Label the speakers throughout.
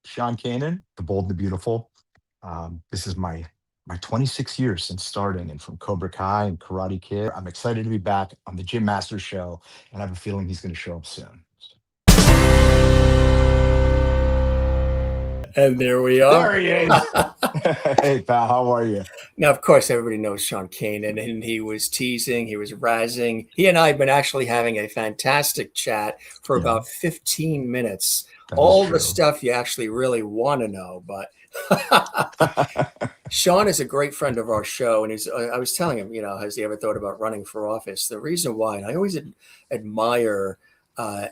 Speaker 1: Sean Kanan, the bold and the beautiful. This is my 26 years since starting, and from Cobra Kai and Karate Kid. I'm excited to be back on the Jim Masters show, and I have a feeling he's going to show up soon.
Speaker 2: And there we are.
Speaker 1: There he is. Hey, pal, how are you?
Speaker 2: Now, of course, everybody knows Sean Kanan, and he was teasing, he was razzing. He and I have been actually having a fantastic chat for
Speaker 1: Yeah,
Speaker 2: about 15 minutes.
Speaker 1: that is
Speaker 2: All the
Speaker 1: true.
Speaker 2: stuff you actually really want to know. But Sean is a great friend of our show. And I was telling him, has he ever thought about running for office? The reason why, and I always admire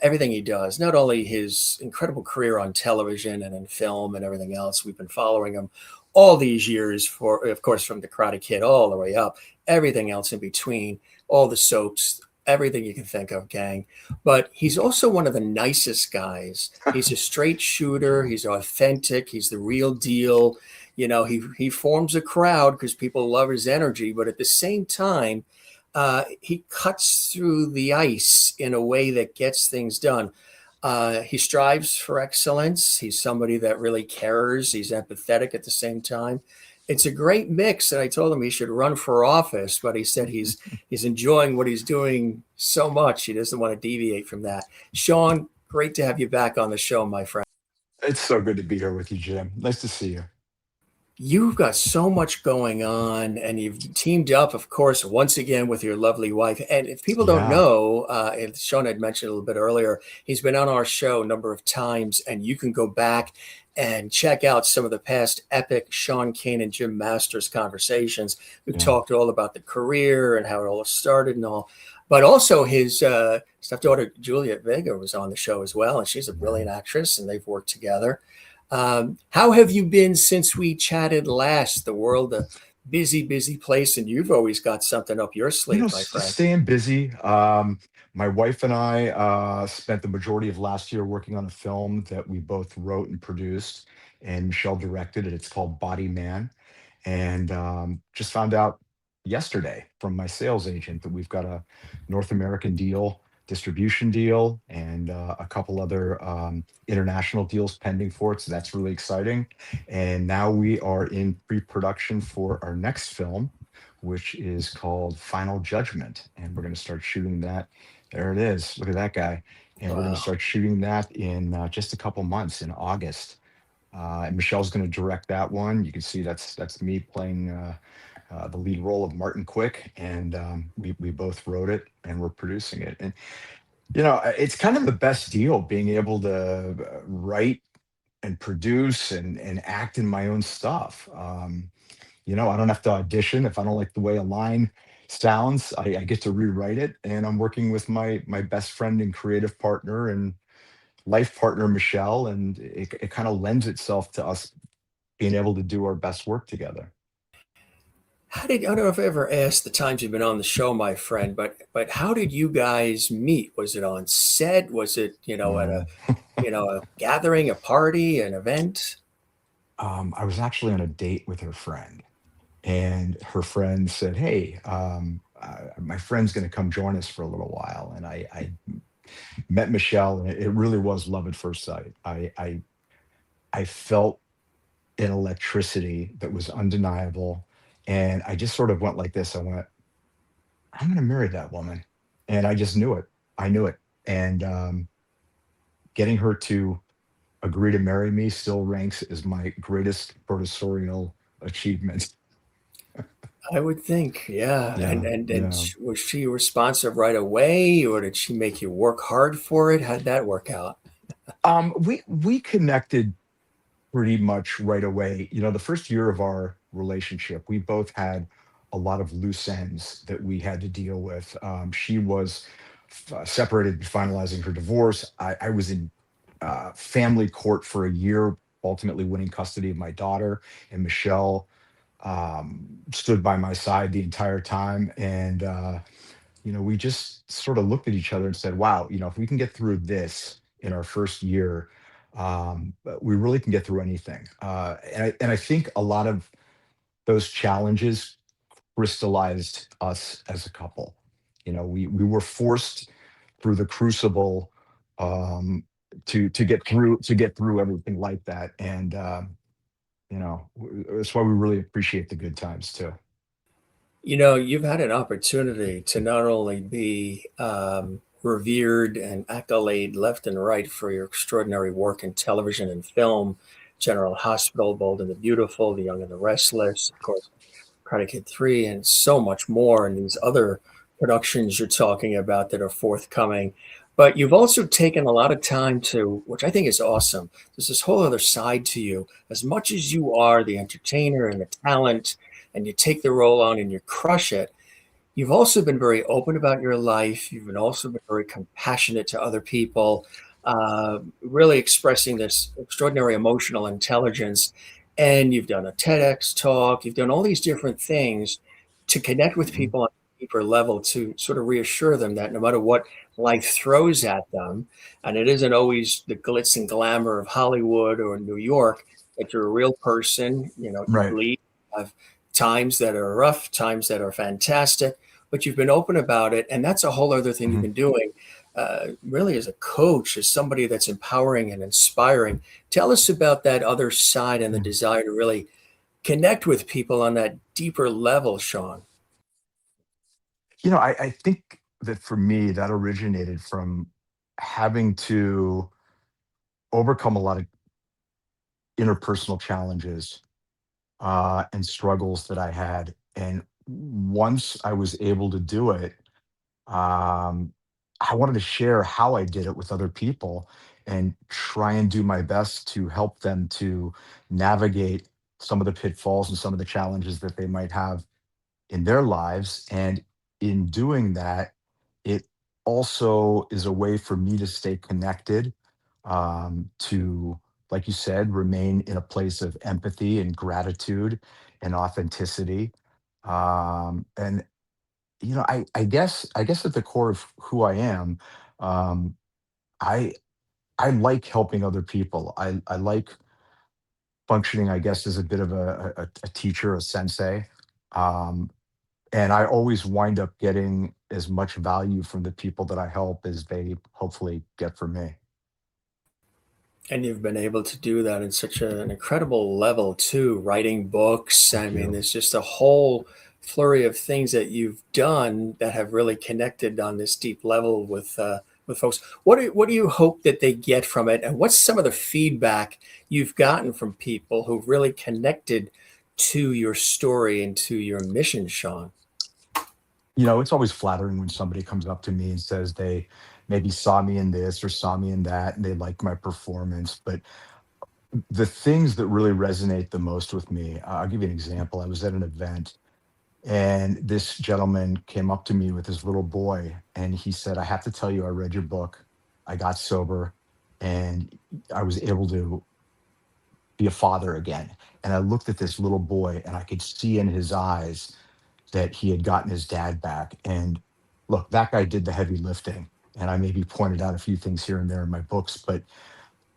Speaker 2: everything he does, not only his incredible career on television and in film and everything else. We've been following him all these years for, of course, from the Karate Kid all the way up, everything else in between, all the soaps, everything you can think of, gang. But he's also one of the nicest guys. He's a straight shooter. He's authentic. He's the real deal. He forms a crowd because people love his energy. But at the same time, he cuts through the ice in a way that gets things done. He strives for excellence. He's somebody that really cares. He's empathetic at the same time. It's a great mix. And I told him he should run for office, but he said he's enjoying what he's doing so much. He doesn't want to deviate from that. Sean, great to have you back on the show, my friend.
Speaker 1: It's so good to be here with you, Jim. Nice to see you.
Speaker 2: You've got so much going on, and you've teamed up, of course, once again with your lovely wife. And if people don't
Speaker 1: Yeah,
Speaker 2: know, and Sean had mentioned a little bit earlier, he's been on our show a number of times, and you can go back and check out some of the past epic Sean Kane and Jim Masters conversations. We've
Speaker 1: yeah,
Speaker 2: talked all about the career and how it all started and all. But also his stepdaughter Juliet Vega was on the show as well, and she's a
Speaker 1: yeah.
Speaker 2: brilliant actress, and they've worked together. How have you been since we chatted last? The world, a busy, busy place, and you've always got something up your sleeve, my friend.
Speaker 1: Staying busy. My wife and I spent the majority of last year working on a film that we both wrote and produced, and Michelle directed it. It's called Body Man, and just found out yesterday from my sales agent that we've got a North American deal, distribution deal, and a couple other international deals pending for it. So that's really exciting. And now we are in pre-production for our next film, which is called Final Judgment. And we're going to start shooting that. There it is. Look at that guy. And we're going to
Speaker 2: Wow.
Speaker 1: start shooting that in just a couple months in August. And Michelle's going to direct that one. You can see that's me playing the lead role of Martin Quick, and we both wrote it and we're producing it. And it's kind of the best deal being able to write and produce and act in my own stuff. I don't have to audition. If I don't like the way a line sounds, I get to rewrite it. And I'm working with my best friend and creative partner and life partner, Michelle, and it kind of lends itself to us being able to do our best work together.
Speaker 2: I don't know if I ever asked the times you've been on the show, my friend, but how did you guys meet? Was it on set? Was it, at
Speaker 1: No.
Speaker 2: a gathering, a party, an event?
Speaker 1: I was actually on a date with her friend, and her friend said, "Hey, my friend's going to come join us for a little while." And I met Michelle, and it really was love at first sight. I felt an electricity that was undeniable, and I just sort of went like this. I went, "I'm going to marry that woman," and I just knew it. I knew it, and getting her to agree to marry me still ranks as my greatest professorial achievement.
Speaker 2: I would think, yeah. And
Speaker 1: Yeah,
Speaker 2: and and
Speaker 1: yeah.
Speaker 2: was she responsive right away, or did she make you work hard for it? How'd that work out?
Speaker 1: We connected pretty much right away. The first year of our relationship, we both had a lot of loose ends that we had to deal with. She was separated, finalizing her divorce. I was in family court for a year, ultimately winning custody of my daughter, and Michelle stood by my side the entire time. And we just sort of looked at each other and said, wow, if we can get through this in our first year, we really can get through anything. And I think a lot of those challenges crystallized us as a couple. We were forced through the crucible, um, to get through everything like that. And that's why we really appreciate the good times too.
Speaker 2: You've had an opportunity to not only be revered and accolade left and right for your extraordinary work in television and film, General Hospital, Bold and the Beautiful, The Young and the Restless, of course, Predicate 3, and so much more, and these other productions you're talking about that are forthcoming. But you've also taken a lot of time to, which I think is awesome. There's this whole other side to you. As much as you are the entertainer and the talent, and you take the role on and you crush it, you've also been very open about your life. You've been also been very compassionate to other people, really expressing this extraordinary emotional intelligence. And you've done a TEDx talk. You've done all these different things to connect with
Speaker 1: Mhm.
Speaker 2: people on a deeper level to sort of reassure them that no matter what life throws at them, and it isn't always the glitz and glamour of Hollywood or New York, that you're a real person. You
Speaker 1: Right.
Speaker 2: bleed, have times that are rough, times that are fantastic, but you've been open about it. And that's a whole other thing you've
Speaker 1: Mhm.
Speaker 2: been doing, really, as a coach, as somebody that's empowering and inspiring. Tell us about that other side and the
Speaker 1: Mhm.
Speaker 2: desire to really connect with people on that deeper level, Sean.
Speaker 1: I think that for me, that originated from having to overcome a lot of interpersonal challenges and struggles that I had. And once I was able to do it, um, I wanted to share how I did it with other people and try and do my best to help them to navigate some of the pitfalls and some of the challenges that they might have in their lives. And in doing that, it also is a way for me to stay connected, to, like you said, remain in a place of empathy and gratitude and authenticity. And I guess at the core of who I am, um, I I like helping other people. I like functioning, I guess, as a bit of a teacher, a sensei. Um, and I always wind up getting as much value from the people that I help as they hopefully get from me.
Speaker 2: And you've been able to do that in such an incredible level too, writing books. I
Speaker 1: Thank
Speaker 2: mean,
Speaker 1: you.
Speaker 2: there's just a whole flurry of things that you've done that have really connected on this deep level with folks. What do you hope that they get from it, and what's some of the feedback you've gotten from people who've really connected to your story and to your mission, Sean?
Speaker 1: It's always flattering when somebody comes up to me and says they maybe saw me in this or saw me in that and they like my performance. But the things that really resonate the most with me, I'll give you an example. I was at an event and this gentleman came up to me with his little boy and he said, "I have to tell you, I read your book. I got sober and I was able to be a father again." And I looked at this little boy and I could see in his eyes that he had gotten his dad back. And look, that guy did the heavy lifting. And I maybe pointed out a few things here and there in my books, but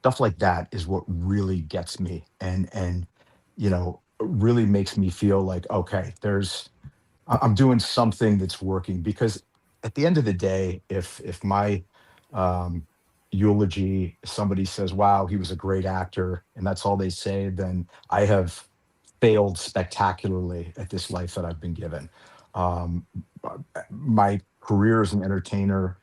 Speaker 1: stuff like that is what really gets me and really makes me feel like, okay, I'm doing something that's working. Because at the end of the day, if my um, eulogy, somebody says, "Wow, he was a great actor," and that's all they say, then I have failed spectacularly at this life that I've been given. Um, my career as an entertainer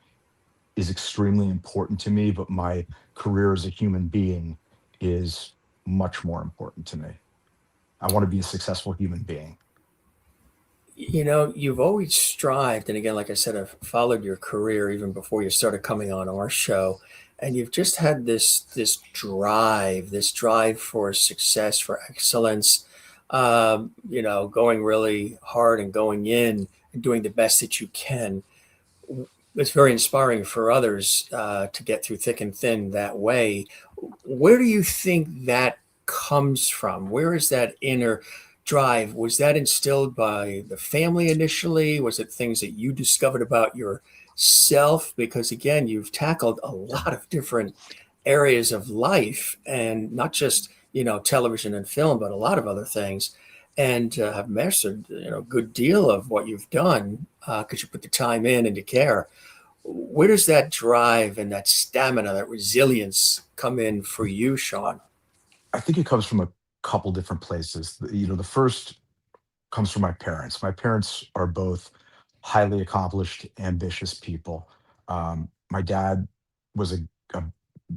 Speaker 1: is extremely important to me, but my career as a human being is much more important to me. I want to be a successful human being.
Speaker 2: You've always strived, and again, like I said, I've followed your career even before you started coming on our show, and you've just had this drive for success, for excellence, going really hard and going in and doing the best that you can. It's very inspiring for others to get through thick and thin that way. Where do you think that comes from? Where is that inner drive? Was that instilled by the family initially? Was it things that you discovered about yourself? Because again, you've tackled a lot of different areas of life and not just, television and film, but a lot of other things, and have mastered, a good deal of what you've done because you put the time in and the care. Where does that drive and that stamina, that resilience come in for you, Sean?
Speaker 1: I think it comes from a couple different places. The first comes from my parents. My parents are both highly accomplished, ambitious people. My dad was a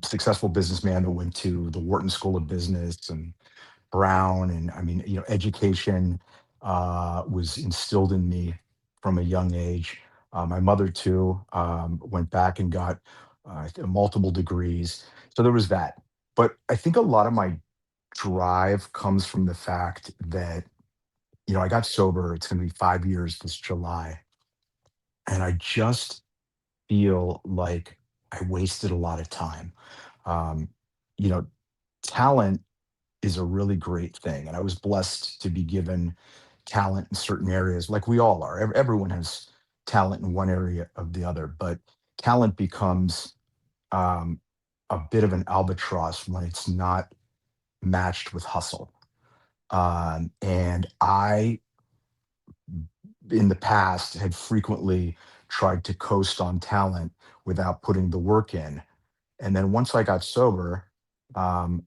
Speaker 1: successful businessman that went to the Wharton School of Business and Brown, and I mean, education was instilled in me from a young age. My mother too went back and got multiple degrees, so there was that. But I think a lot of my drive comes from the fact that I got sober. It's going to be 5 years this July, and I just feel like I wasted a lot of time. Um, you know, Talent is a really great thing, and I was blessed to be given talent in certain areas, like we all are. Everyone has talent in one area of the other, but talent becomes um, a bit of an albatross when it's not matched with hustle. And I, in the past, had frequently tried to coast on talent without putting the work in. And then once I got sober, um,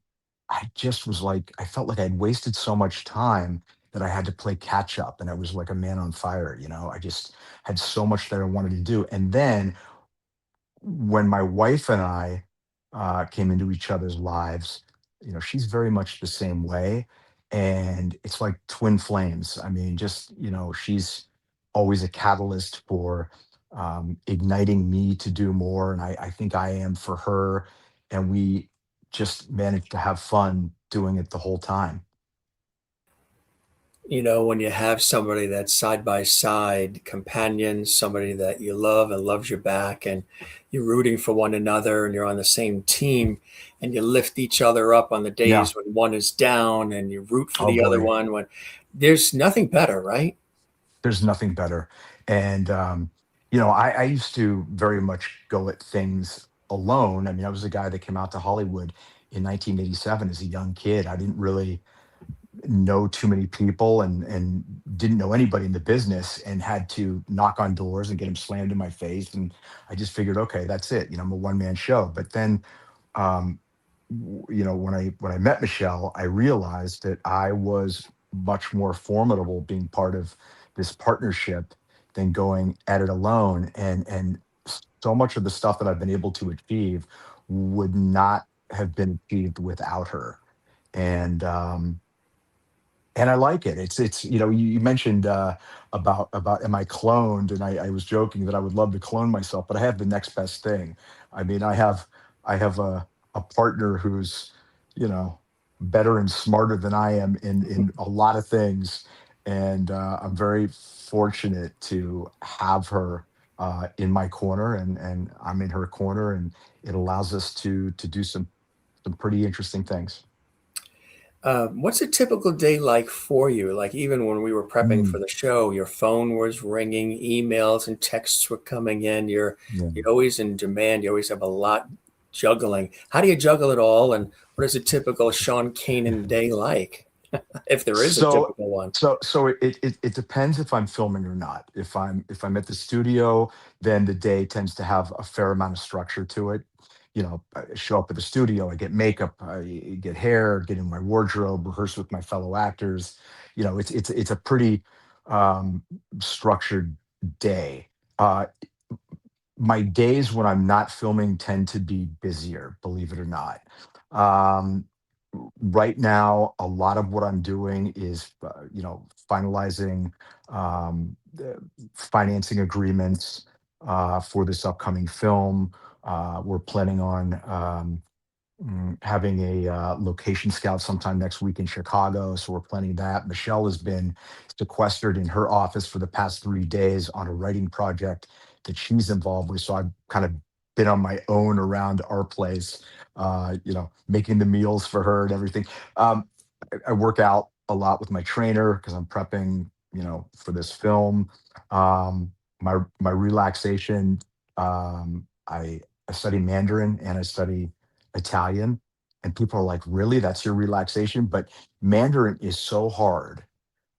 Speaker 1: I just was like, I felt like I'd wasted so much time that I had to play catch up. And I was like a man on fire. I just had so much that I wanted to do. And then when my wife and I came into each other's lives, she's very much the same way. And it's like twin flames. I mean, just, she's always a catalyst for igniting me to do more. And I think I am for her. And we just managed to have fun doing it the whole time.
Speaker 2: When you have somebody that's side by side companion, somebody that you love and loves you back, and you're rooting for one another and you're on the same team, and you lift each other up on the
Speaker 1: Yeah.
Speaker 2: days when one is down, and you root for
Speaker 1: Oh,
Speaker 2: the other
Speaker 1: boy.
Speaker 2: one when there's nothing better, right?
Speaker 1: There's nothing better. And, I used to very much go at things alone. I mean, I was a guy that came out to Hollywood in 1987 as a young kid. I didn't really know too many people and didn't know anybody in the business and had to knock on doors and get them slammed in my face. And I just figured, okay, that's it. I'm a one man show. But then, um, when I met Michelle, I realized that I was much more formidable being part of this partnership than going at it alone. And so much of the stuff that I've been able to achieve would not have been achieved without her. And I like it. It's you mentioned about am I cloned, and I was joking that I would love to clone myself, but I have the next best thing. I mean, I have a partner who's better and smarter than I am in a lot of things, and I'm very fortunate to have her in my corner, and I'm in her corner, and it allows us to do some pretty interesting things.
Speaker 2: What's a typical day like for you? Like, even when we were prepping for
Speaker 1: Mm,
Speaker 2: the show, your phone was ringing, emails and texts were coming in. You're
Speaker 1: yeah.
Speaker 2: always in demand. You always have a lot juggling. How do you juggle it all? And what is a typical Sean Kanan day like, if there is a
Speaker 1: So
Speaker 2: typical one?
Speaker 1: so it depends if I'm filming or not. If I'm at the studio, then the day tends to have a fair amount of structure to it. I show up at the studio, I get makeup, I get hair, get in my wardrobe, rehearse with my fellow actors. It's a pretty um, structured day. Uh, my days when I'm not filming tend to be busier, believe it or not. Um, right now, a lot of what I'm doing is, finalizing the financing agreements for this upcoming film. We're planning on having a location scout sometime next week in Chicago. So we're planning that. Michelle has been sequestered in her office for the past 3 days on a writing project that she's involved with. So I've kind of been on my own around our place, making the meals for her and everything. Um, I work out a lot with my trainer because I'm prepping, for this film. My relaxation, I study Mandarin and I study Italian, and people are like, "Really? That's your relaxation?" But Mandarin is so hard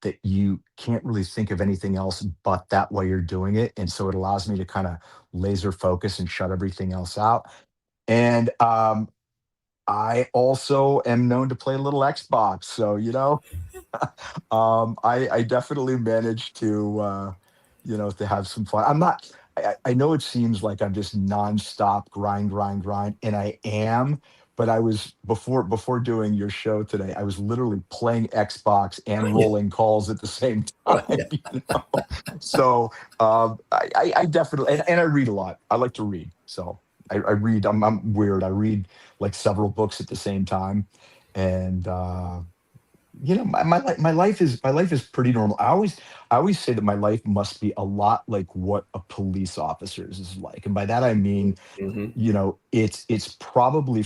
Speaker 1: that you can't really think of anything else but that while you're doing it, and so it allows me to kind of laser focus and shut everything else out. And I also am known to play a little Xbox, so I definitely managed to to have some fun. I'm not. I know it seems like I'm just nonstop grind, grind, grind, and I am. But I was before doing your show today. I was literally playing Xbox and
Speaker 2: Yeah.
Speaker 1: rolling calls at the same
Speaker 2: Oh,
Speaker 1: time.
Speaker 2: yeah.
Speaker 1: So I definitely and I read a lot. I like to read, so I read. I'm weird. I read like several books at the same time, and my life is pretty normal. I always say that my life must be a lot like what a police officer's is like, and by that I mean,
Speaker 2: Hmm.
Speaker 1: it's probably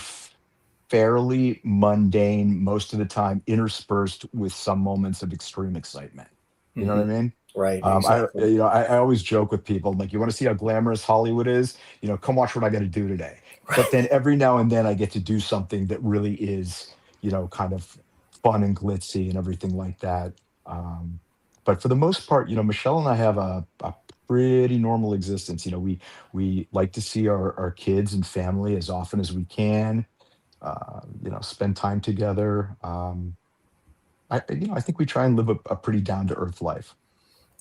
Speaker 1: fairly mundane most of the time, interspersed with some moments of extreme excitement. You know what
Speaker 2: Hmm.
Speaker 1: I mean?
Speaker 2: Right.
Speaker 1: I
Speaker 2: Exactly.
Speaker 1: I always joke with people, I'm like, you want to see how glamorous Hollywood is? Come watch what I got to do today. But then every now and then I get to do something that really is, kind of fun and glitzy and everything like that. Um, but for the most part, Michelle and I have a pretty normal existence. We like to see our kids and family as often as we can. Spend time together. I think we try and live a pretty down to earth life.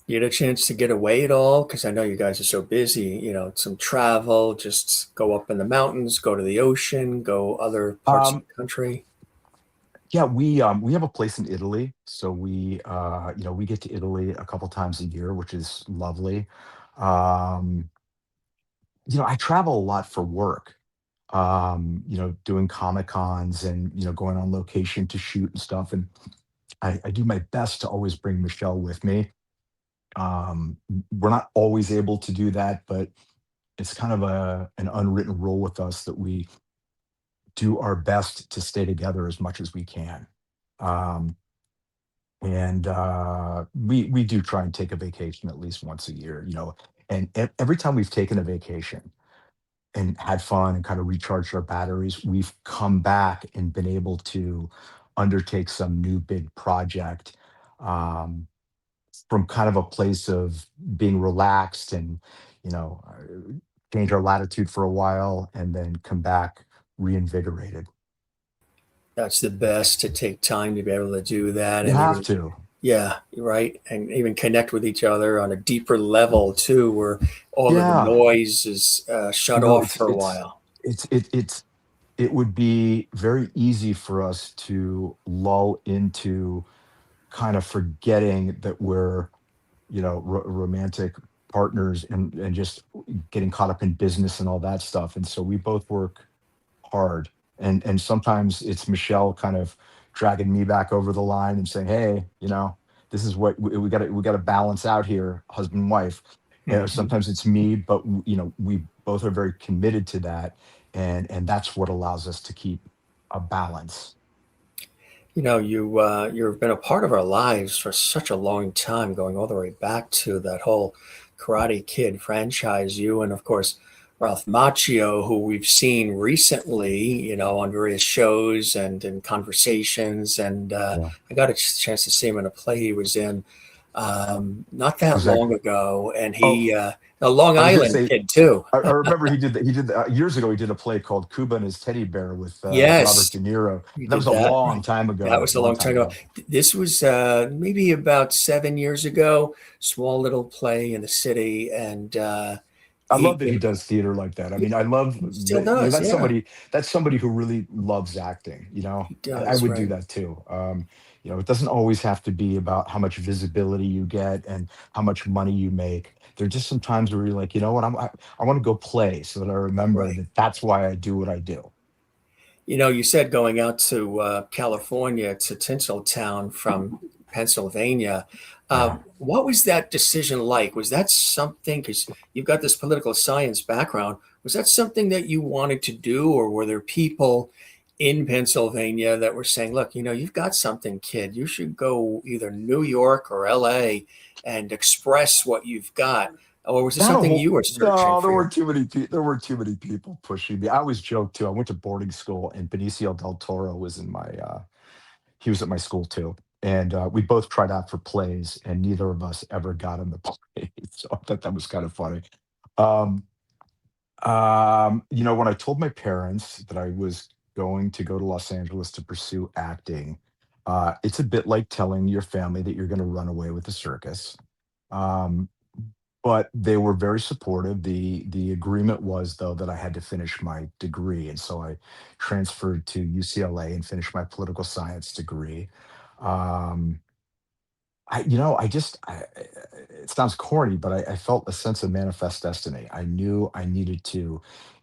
Speaker 2: You had a chance to get away at all? Because I know you guys are so busy, some travel, just go up in the mountains, go to the ocean, go other parts of
Speaker 1: Um,
Speaker 2: the country.
Speaker 1: yeah, we have a place in Italy, so we get to Italy a couple times a year, which is lovely. Um, I travel a lot for work. Doing comic cons and going on location to shoot and stuff, and I do my best to always bring Michelle with me. We're not always able to do that, but it's kind of an unwritten rule with us that we do our best to stay together as much as we can. Um, and we do try and take a vacation at least once a year, and every time we've taken a vacation and had fun and kind of recharged our batteries, we've come back and been able to undertake some new big project, um, from kind of a place of being relaxed and, you know, uh, change our latitude for a while and then come back reinvigorated.
Speaker 2: That's the best, to take time to be able to do that,
Speaker 1: You
Speaker 2: and
Speaker 1: have
Speaker 2: even,
Speaker 1: to.
Speaker 2: yeah, you're right, and even connect with each other on a deeper level too, where all of the
Speaker 1: Yeah.
Speaker 2: noise is shut
Speaker 1: You know,
Speaker 2: off
Speaker 1: it's
Speaker 2: for a
Speaker 1: it's
Speaker 2: while.
Speaker 1: it's it it's it would be very easy for us to lull into kind of forgetting that we're, romantic partners and just getting caught up in business and all that stuff. And so we both work hard. And sometimes it's Michelle kind of dragging me back over the line and saying, "Hey, this is what we got to balance out here, husband and wife."
Speaker 2: Mhm.
Speaker 1: Sometimes it's me, but we both are very committed to that, and that's what allows us to keep a balance.
Speaker 2: You've been a part of our lives for such a long time, going all the way back to that whole Karate Kid franchise. You and of course Ralph Macchio, who we've seen recently, on various shows and in conversations. And
Speaker 1: Yeah.
Speaker 2: I got a chance to see him in a play he was in not that
Speaker 1: Was that?
Speaker 2: long ago, and
Speaker 1: Oh,
Speaker 2: a Long
Speaker 1: I was gonna
Speaker 2: Island
Speaker 1: say.
Speaker 2: kid too.
Speaker 1: I remember years ago. He did a play called Cuba and His Teddy Bear with Robert
Speaker 2: Yes,
Speaker 1: De Niro.
Speaker 2: you
Speaker 1: That was
Speaker 2: did
Speaker 1: a
Speaker 2: that.
Speaker 1: long time
Speaker 2: That
Speaker 1: ago.
Speaker 2: was a
Speaker 1: Long
Speaker 2: long
Speaker 1: time
Speaker 2: time ago.
Speaker 1: ago.
Speaker 2: This was maybe about 7 years ago. Small little play in the city, and
Speaker 1: I
Speaker 2: he
Speaker 1: love that he does theater like that. I mean, I love
Speaker 2: he still
Speaker 1: that.
Speaker 2: does. Yeah,
Speaker 1: That's somebody who really loves acting.
Speaker 2: he
Speaker 1: I
Speaker 2: does.
Speaker 1: would do
Speaker 2: Right.
Speaker 1: that too. It doesn't always have to be about how much visibility you get and how much money you make. There are just some times where you're like, you know what, I want to go play so that I remember
Speaker 2: Right.
Speaker 1: that that's why I do what I do.
Speaker 2: You said going out to California, to Tinseltown from Pennsylvania.
Speaker 1: Yeah.
Speaker 2: What was that decision like? Was that something, because you've got this political science background, was that something that you wanted to do, or were there people in Pennsylvania that were saying, look, you've got something, kid, you should go either New York or LA and express what you've got? Or was it
Speaker 1: Not a
Speaker 2: something you
Speaker 1: whole.
Speaker 2: were searching
Speaker 1: No, there
Speaker 2: for?
Speaker 1: weren't too many. There weren't too many people pushing me. I always joke too. I went to boarding school, and Benicio del Toro was in my. He was at my school too. and we both tried out for plays, and neither of us ever got in the play. So I thought that was kind of funny. Um, when I told my parents that I was going to go to Los Angeles to pursue acting, it's a bit like telling your family that you're going to run away with the circus. Um, but they were very supportive. The agreement was, though, that I had to finish my degree, and so I transferred to UCLA and finished my political science degree. Um, it sounds corny, but I felt a sense of manifest destiny. I knew I needed to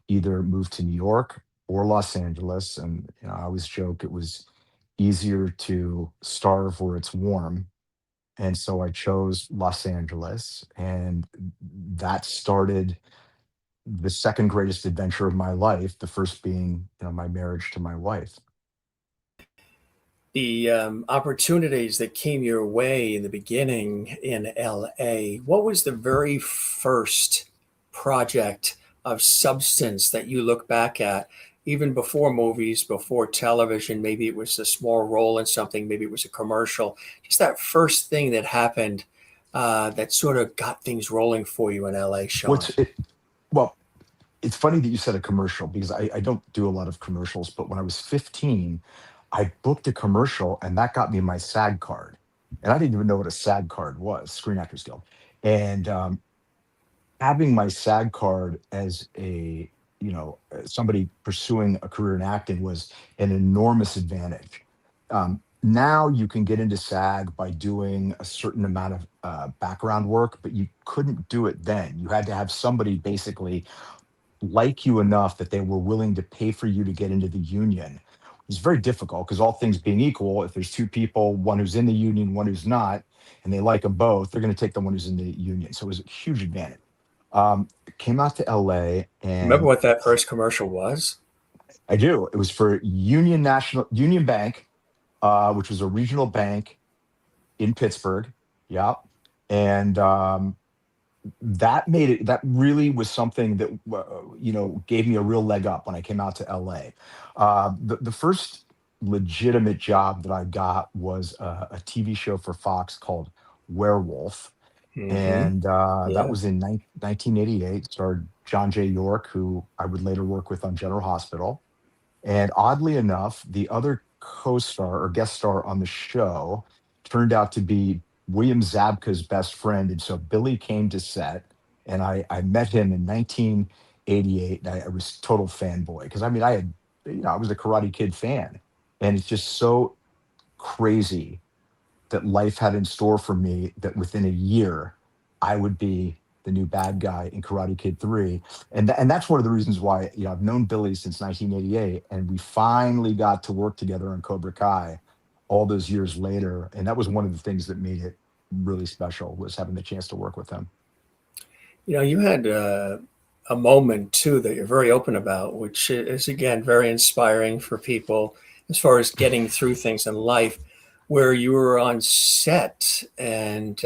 Speaker 1: either move to New York or Los Angeles. And, I always joke it was easier to starve where it's warm. And so I chose Los Angeles. And that started the second greatest adventure of my life, the first being, my marriage to my wife.
Speaker 2: The opportunities that came your way in the beginning in LA, what was the very first project of substance that you look back at, even before movies, before television? Maybe it was a small role in something, maybe it was a commercial. Just that first thing that happened that sort of got things rolling for you in LA,
Speaker 1: What's
Speaker 2: Sean.
Speaker 1: it? Well, it's funny that you said a commercial because I don't do a lot of commercials, but when I was 15, I booked a commercial and that got me my SAG card. And I didn't even know what a SAG card was, Screen Actors Guild. And having my SAG card as somebody pursuing a career in acting was an enormous advantage. Now you can get into SAG by doing a certain amount of background work, but you couldn't do it then. You had to have somebody basically like you enough that they were willing to pay for you to get into the union. It's very difficult because all things being equal, if there's two people, one who's in the union, one who's not, and they like them both, they're going to take the one who's in the union. So it was a huge advantage. Came out to LA
Speaker 2: Remember
Speaker 1: and
Speaker 2: what that first commercial was?
Speaker 1: I do. It was for Union Bank, which was a regional bank in Pittsburgh. Yeah. And that really was something that gave me a real leg up when I came out to LA. The first legitimate job that I got was a TV show for Fox called Werewolf,
Speaker 2: Mm-hmm.
Speaker 1: and that
Speaker 2: Yeah.
Speaker 1: was in 1988. Starred John J. York, who I would later work with on General Hospital. And oddly enough, the other co-star or guest star on the show turned out to be William Zabka's best friend. And so Billy came to set, and I met him in 1988. And I was total fanboy because I was a Karate Kid fan, and it's just so crazy that life had in store for me that within a year I would be the new bad guy in Karate Kid 3. And that's one of the reasons why, I've known Billy since 1988 and we finally got to work together on Cobra Kai all those years later. And that was one of the things that made it really special was having the chance to work with him.
Speaker 2: You had a moment too that you're very open about, which is again very inspiring for people as far as getting through things in life, where you were on set and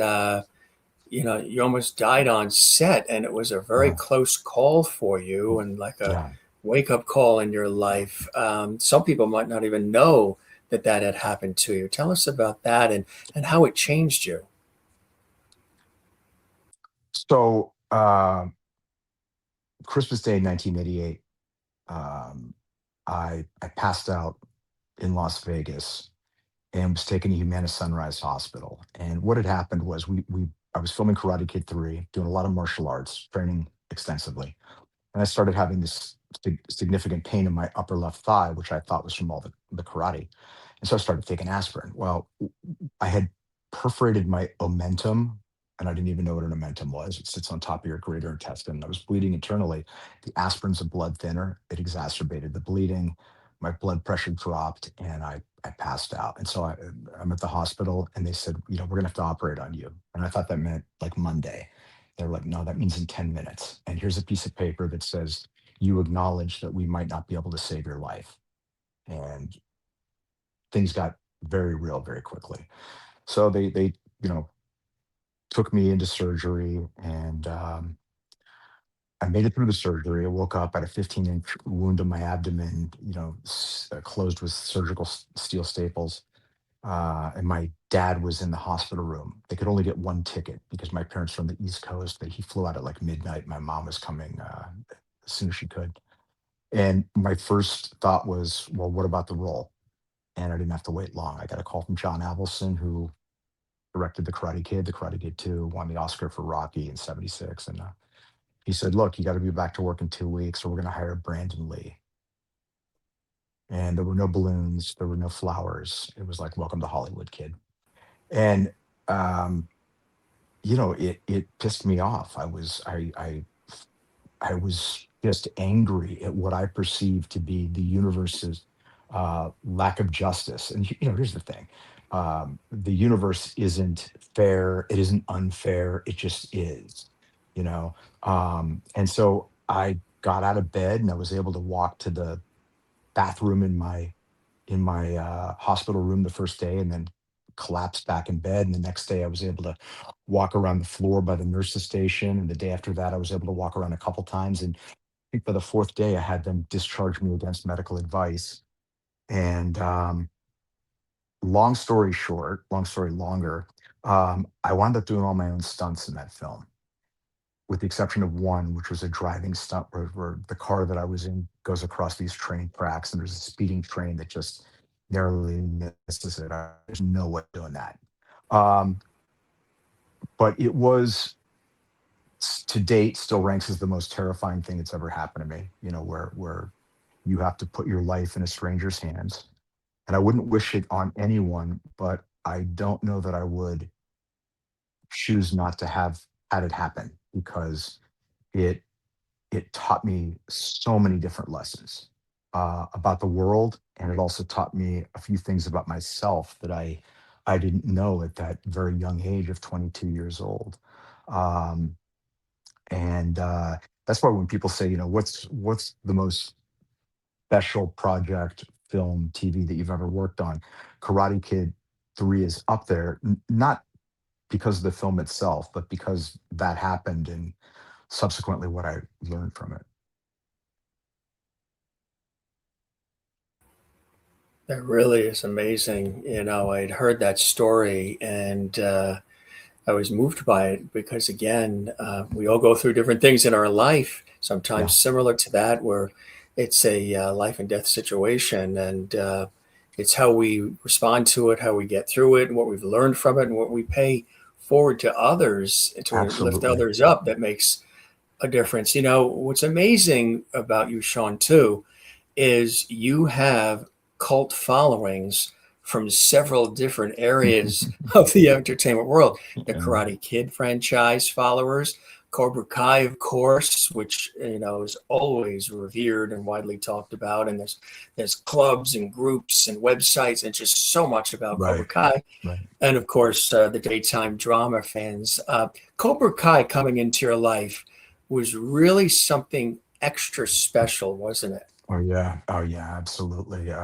Speaker 2: you almost died on set, and it was a very
Speaker 1: Uh,
Speaker 2: close call for you and like a
Speaker 1: yeah.
Speaker 2: wake up call in your life. Some people might not even know that that had happened to you. Tell us about that and how it changed you.
Speaker 1: So Christmas Day 1988, um, I passed out in Las Vegas and was taken to Humana Sunrise Hospital. And what had happened was I was filming Karate Kid 3, doing a lot of martial arts, training extensively. And I started having this significant pain in my upper left thigh, which I thought was from all the karate. And so I started taking aspirin. Well, I had perforated my omentum, and I didn't even know what an omentum was. It sits on top of your greater intestine. I was bleeding internally. The aspirin's a blood thinner. It exacerbated the bleeding. My blood pressure dropped, and I passed out. And so I'm at the hospital, and they said, we're gonna have to operate on you. And I thought that meant like Monday. They're like, no, that means in 10 minutes. And here's a piece of paper that says you acknowledge that we might not be able to save your life. And things got very real very quickly. So they you know took me into surgery, and I made it through the surgery. I woke up at a 15-inch wound on my abdomen, closed with surgical steel staples. and my dad was in the hospital room. They could only get one ticket because my parents were on the East Coast. But he flew out at like midnight. My mom was coming as soon as she could. And my first thought was, well, what about the role? And I didn't have to wait long. I got a call from John Avildsen, who directed The Karate Kid. The Karate Kid 2 won the Oscar for Rocky in '76. And he said, look, you got to be back to work in 2 weeks, or we're going to hire Brandon Lee. And there were no balloons, there were no flowers. It was like, welcome to Hollywood, kid. And um, it pissed me off. I was just angry at what I perceived to be the universe's lack of justice. And here's the thing: the universe isn't fair. It isn't unfair. It just is. And so I got out of bed and I was able to walk to the bathroom in my hospital room the first day, and then collapsed back in bed. And the next day, I was able to walk around the floor by the nurse's station. And the day after that, I was able to walk around a couple times. And I think by the fourth day, I had them discharge me against medical advice. And long story short, long story longer, I wound up doing all my own stunts in that film, with the exception of one, which was a driving stunt where the car that I was in goes across these train tracks, and there's a speeding train that just narrowly misses it. There's no way of doing that. Um, but it was, to date, still ranks as the most terrifying thing that's ever happened to me. Where you have to put your life in a stranger's hands, and I wouldn't wish it on anyone, but I don't know that I would choose not to have had it happen, because it it taught me so many different lessons about the world, and it also taught me a few things about myself that I didn't know at that very young age of 22 years old. Um, and That's why when people say, what's the most special project, film, TV that you've ever worked on, Karate Kid 3 is up there, not because of the film itself, but because that happened and subsequently what I learned from it.
Speaker 2: That really is amazing. I'd heard that story, and I was moved by it because, again, we all go through different things in our life, sometimes
Speaker 1: Yeah,
Speaker 2: similar to that, where it's a life and death situation. And it's how we respond to it, how we get through it, and what we've learned from it, and what we pay forward to others to lift
Speaker 1: absolutely.
Speaker 2: others up, that makes a difference. What's amazing about you, Sean, too, is you have cult followings from several different areas of the entertainment world. The
Speaker 1: Yeah.
Speaker 2: Karate Kid franchise followers, Cobra Kai, of course, which is always revered and widely talked about. And there's clubs and groups and websites and just so much about Cobra
Speaker 1: Right,
Speaker 2: Kai.
Speaker 1: right.
Speaker 2: And of course, the daytime drama fans. Cobra Kai coming into your life was really something extra special, wasn't it?
Speaker 1: Oh yeah, absolutely.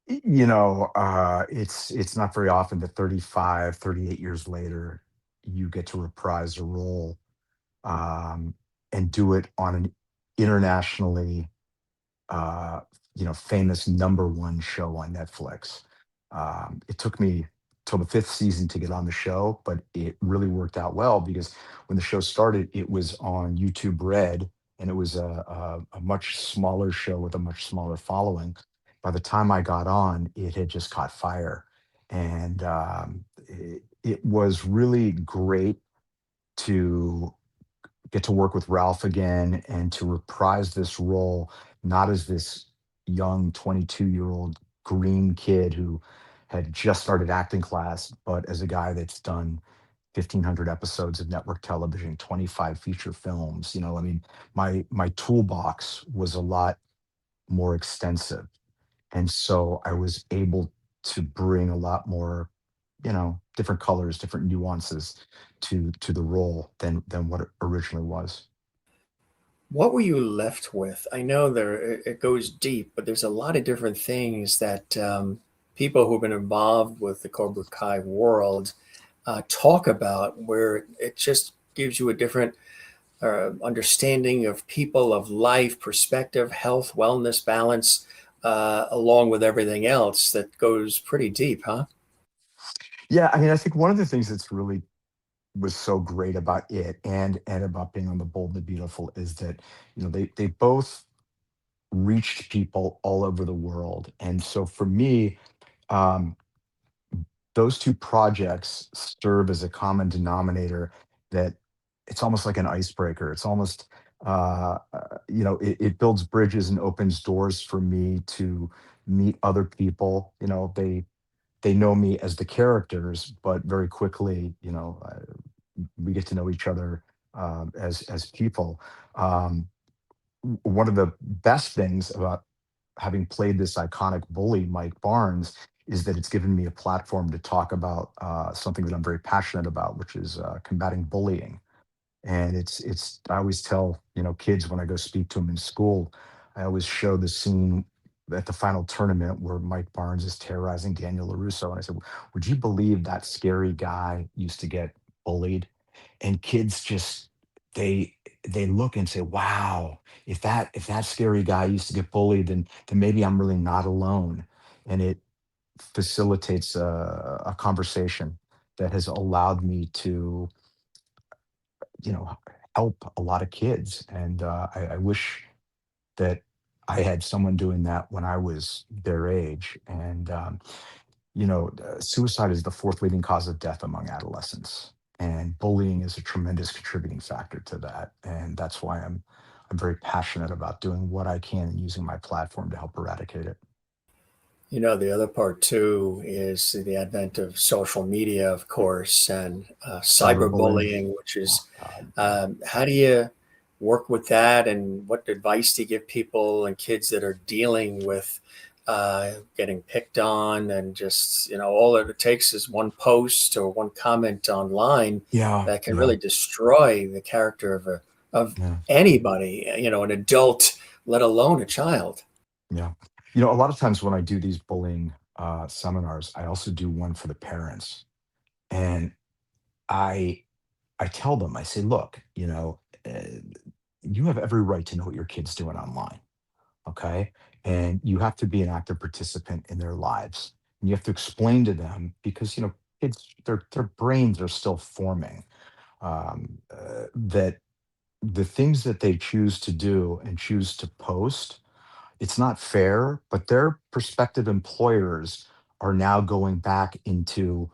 Speaker 1: It's not very often that 35, 38 years later, you get to reprise a role, um, and do it on an internationally famous #1 show on Netflix. It took me till the fifth season to get on the show, but it really worked out well because when the show started, it was on YouTube Red, and it was a much smaller show with a much smaller following. By the time I got on, it had just caught fire, and it was really great to get to work with Ralph again and to reprise this role, not as this young 22-year-old green kid who had just started acting class, but as a guy that's done 1,500 episodes of network television, 25 feature films. I mean, my toolbox was a lot more extensive, and so I was able to bring a lot more, different colors, different nuances to the role than what it originally was.
Speaker 2: What were you left with? I know it goes deep, but there's a lot of different things that people who've been involved with the Cobra Kai world talk about, where it just gives you a different understanding of people, of life, perspective, health, wellness, balance. along with everything else that goes pretty deep, huh?
Speaker 1: Yeah, I mean, I think one of the things that's really was so great about it and about being on The Bold and the Beautiful is that, they both reached people all over the world. And so for me, um, those two projects serve as a common denominator that it's almost like an icebreaker. It's almost, it builds bridges and opens doors for me to meet other people. They know me as the characters, but very quickly, we get to know each other as people. Um, One of the best things about having played this iconic bully, Mike Barnes, is that it's given me a platform to talk about something that I'm very passionate about, which is combating bullying. And I always tell, kids when I go speak to them in school, I always show the scene at the final tournament where Mike Barnes is terrorizing Daniel LaRusso. And I said, would you believe that scary guy used to get bullied? And kids just they they look and say, wow, if that scary guy used to get bullied, then maybe I'm really not alone. And it facilitates a conversation that has allowed me to you know help a lot of kids. And I wish that I had someone doing that when I was their age. And suicide is the fourth leading cause of death among adolescents, and bullying is a tremendous contributing factor to that. And that's why I'm very passionate about doing what I can and using my platform to help eradicate it.
Speaker 2: The other part too is the advent of social media, of course, and
Speaker 1: Cyberbullying.
Speaker 2: cyberbullying, which
Speaker 1: Oh
Speaker 2: is
Speaker 1: God, yeah.
Speaker 2: how do you work with that, and what advice do you give people and kids that are dealing with getting picked on, and just, all that it takes is one post or one comment online
Speaker 1: Yeah,
Speaker 2: that can
Speaker 1: yeah,
Speaker 2: really destroy the character of
Speaker 1: yeah,
Speaker 2: anybody, an adult, let alone a child.
Speaker 1: yeah. A lot of times when I do these bullying seminars, I also do one for the parents. And I I tell them, I say, look, you have every right to know what your kid's doing online. Okay. And you have to be an active participant in their lives. And you have to explain to them because, kids, their brains are still forming, that the things that they choose to do and choose to post, it's not fair, but their prospective employers are now going back into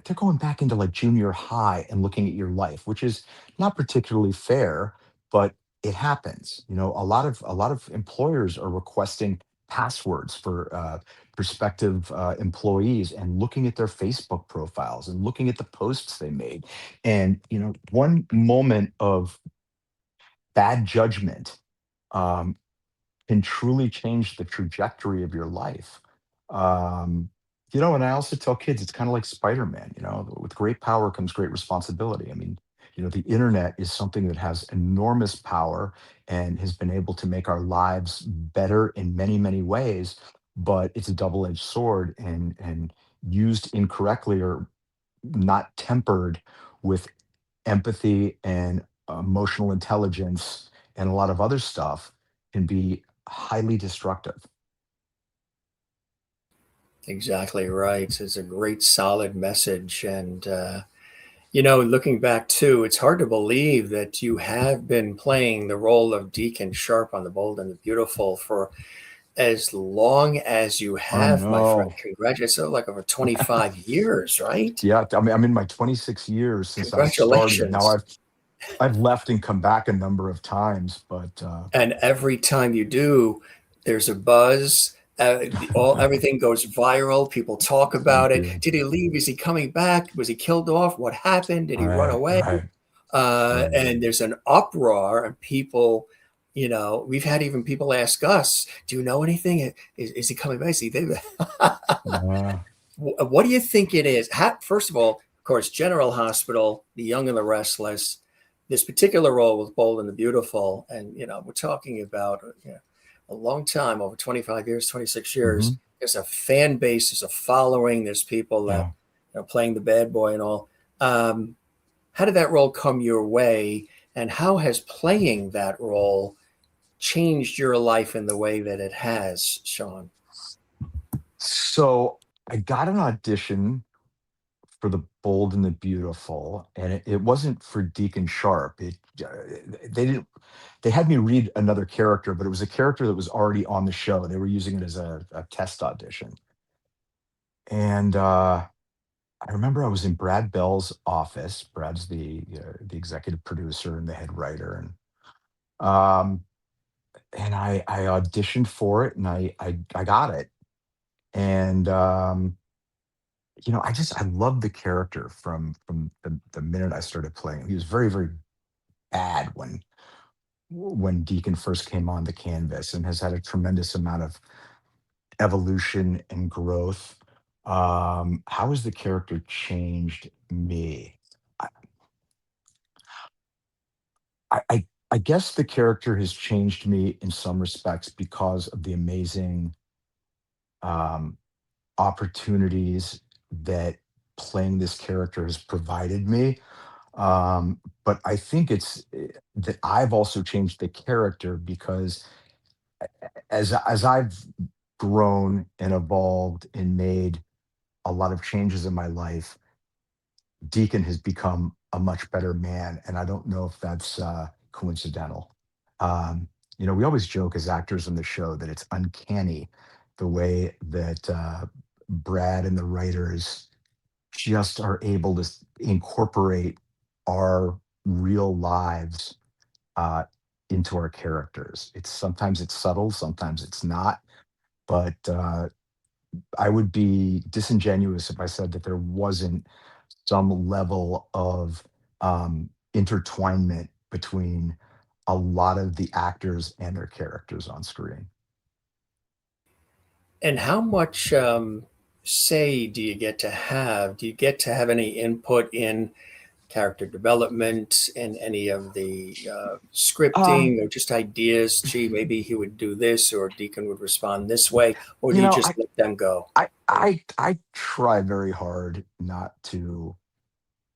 Speaker 1: they're going back into like junior high and looking at your life, which is not particularly fair, but it happens. A lot of employers are requesting passwords for prospective employees and looking at their Facebook profiles and looking at the posts they made. And one moment of bad judgment um, can truly change the trajectory of your life. Um, and I also tell kids it's kind of like Spider-Man, with great power comes great responsibility. I mean, the internet is something that has enormous power and has been able to make our lives better in many, many ways, but it's a double-edged sword, and used incorrectly or not tempered with empathy and emotional intelligence and a lot of other stuff can be highly destructive.
Speaker 2: Exactly right. It's a great, solid message. And, looking back too, it's hard to believe that you have been playing the role of Deacon Sharpe on The Bold and the Beautiful for as long as you
Speaker 1: I
Speaker 2: have, my friend.
Speaker 1: know.
Speaker 2: Congratulations. So like over 25 years, right?
Speaker 1: Yeah, I mean, I'm in my 26 years since I started. Now
Speaker 2: Congratulations.
Speaker 1: I've left and come back a number of times, but
Speaker 2: And every time you do, there's a buzz. Everything goes viral. People talk about
Speaker 1: thank
Speaker 2: it.
Speaker 1: you.
Speaker 2: Did he leave? Is he coming back? Was he killed off? What happened? Did he run
Speaker 1: Right,
Speaker 2: away?
Speaker 1: right, right.
Speaker 2: And there's an uproar, and people, we've had even people ask us, "Do you know anything? Is he coming back? Is he there?"
Speaker 1: Yeah,
Speaker 2: What do you think it is? First of all, of course, General Hospital, The Young and the Restless, this particular role with Bold and the Beautiful, and we're talking about a long time, over 25 years, 26 years.
Speaker 1: hmm,
Speaker 2: There's a fan base, there's a following, there's people that
Speaker 1: yeah.
Speaker 2: playing the bad boy and all. Um, how did that role come your way, and how has playing that role changed your life in the way that it has, Sean?
Speaker 1: So I got an audition for The Bold and the Beautiful, and it wasn't for Deacon Sharpe. They didn't. They had me read another character, but it was a character that was already on the show. They were using it as a test audition, and I remember I was in Brad Bell's office. Brad's the executive producer and the head writer, um, and I auditioned for it, and I got it, and I loved the character from the minute I started playing. He was very, very bad when Deacon first came on the canvas, and has had a tremendous amount of evolution and growth. How has the character changed me? I I guess the character has changed me in some respects because of the amazing, um, opportunities that playing this character has provided me. But I think it's that I've also changed the character because as I've grown and evolved and made a lot of changes in my life, Deacon has become a much better man, and I don't know if that's coincidental. We always joke as actors on the show that it's uncanny the way that Brad and the writers just are able to incorporate our real lives uh, into our characters. It's subtle, sometimes it's not, but I would be disingenuous if I said that there wasn't some level of intertwinement between a lot of the actors and their characters on screen.
Speaker 2: And how much say do you get to have? Do you get to have any input in character development and any of the
Speaker 1: Um,
Speaker 2: scripting or just ideas? Gee, maybe he would do this or Deacon would respond this way, or do
Speaker 1: you
Speaker 2: you
Speaker 1: know,
Speaker 2: just let them go?
Speaker 1: I try very hard not to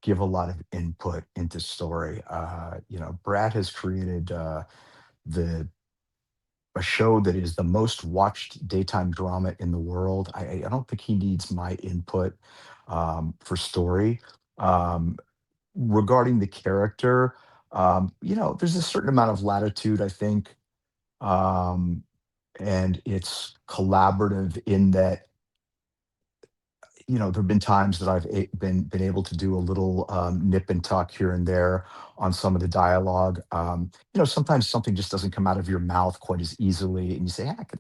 Speaker 1: give a lot of input into story. Brad has created the a show that is the most watched daytime drama in the world. I don't think he needs my input for story. Um, Regarding the character, there's a certain amount of latitude, I think, um, and it's collaborative in that there have been times that I've been able to do a little nip and tuck here and there on some of the dialogue. Sometimes something just doesn't come out of your mouth quite as easily, and you say, can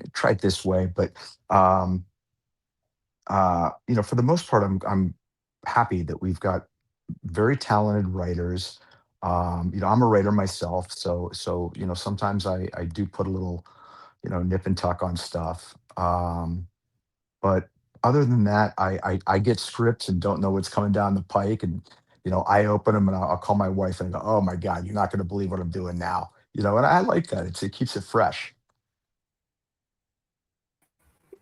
Speaker 1: I try it this way?" But um, for the most part, I'm happy that we've got very talented writers. I'm a writer myself, so sometimes I do put a little nip and tuck on stuff. But other than that, I get scripts and don't know what's coming down the pike, and I open them and I'll call my wife and go, "Oh my God, you're not going to believe what I'm doing now." And I like that. It keeps it fresh.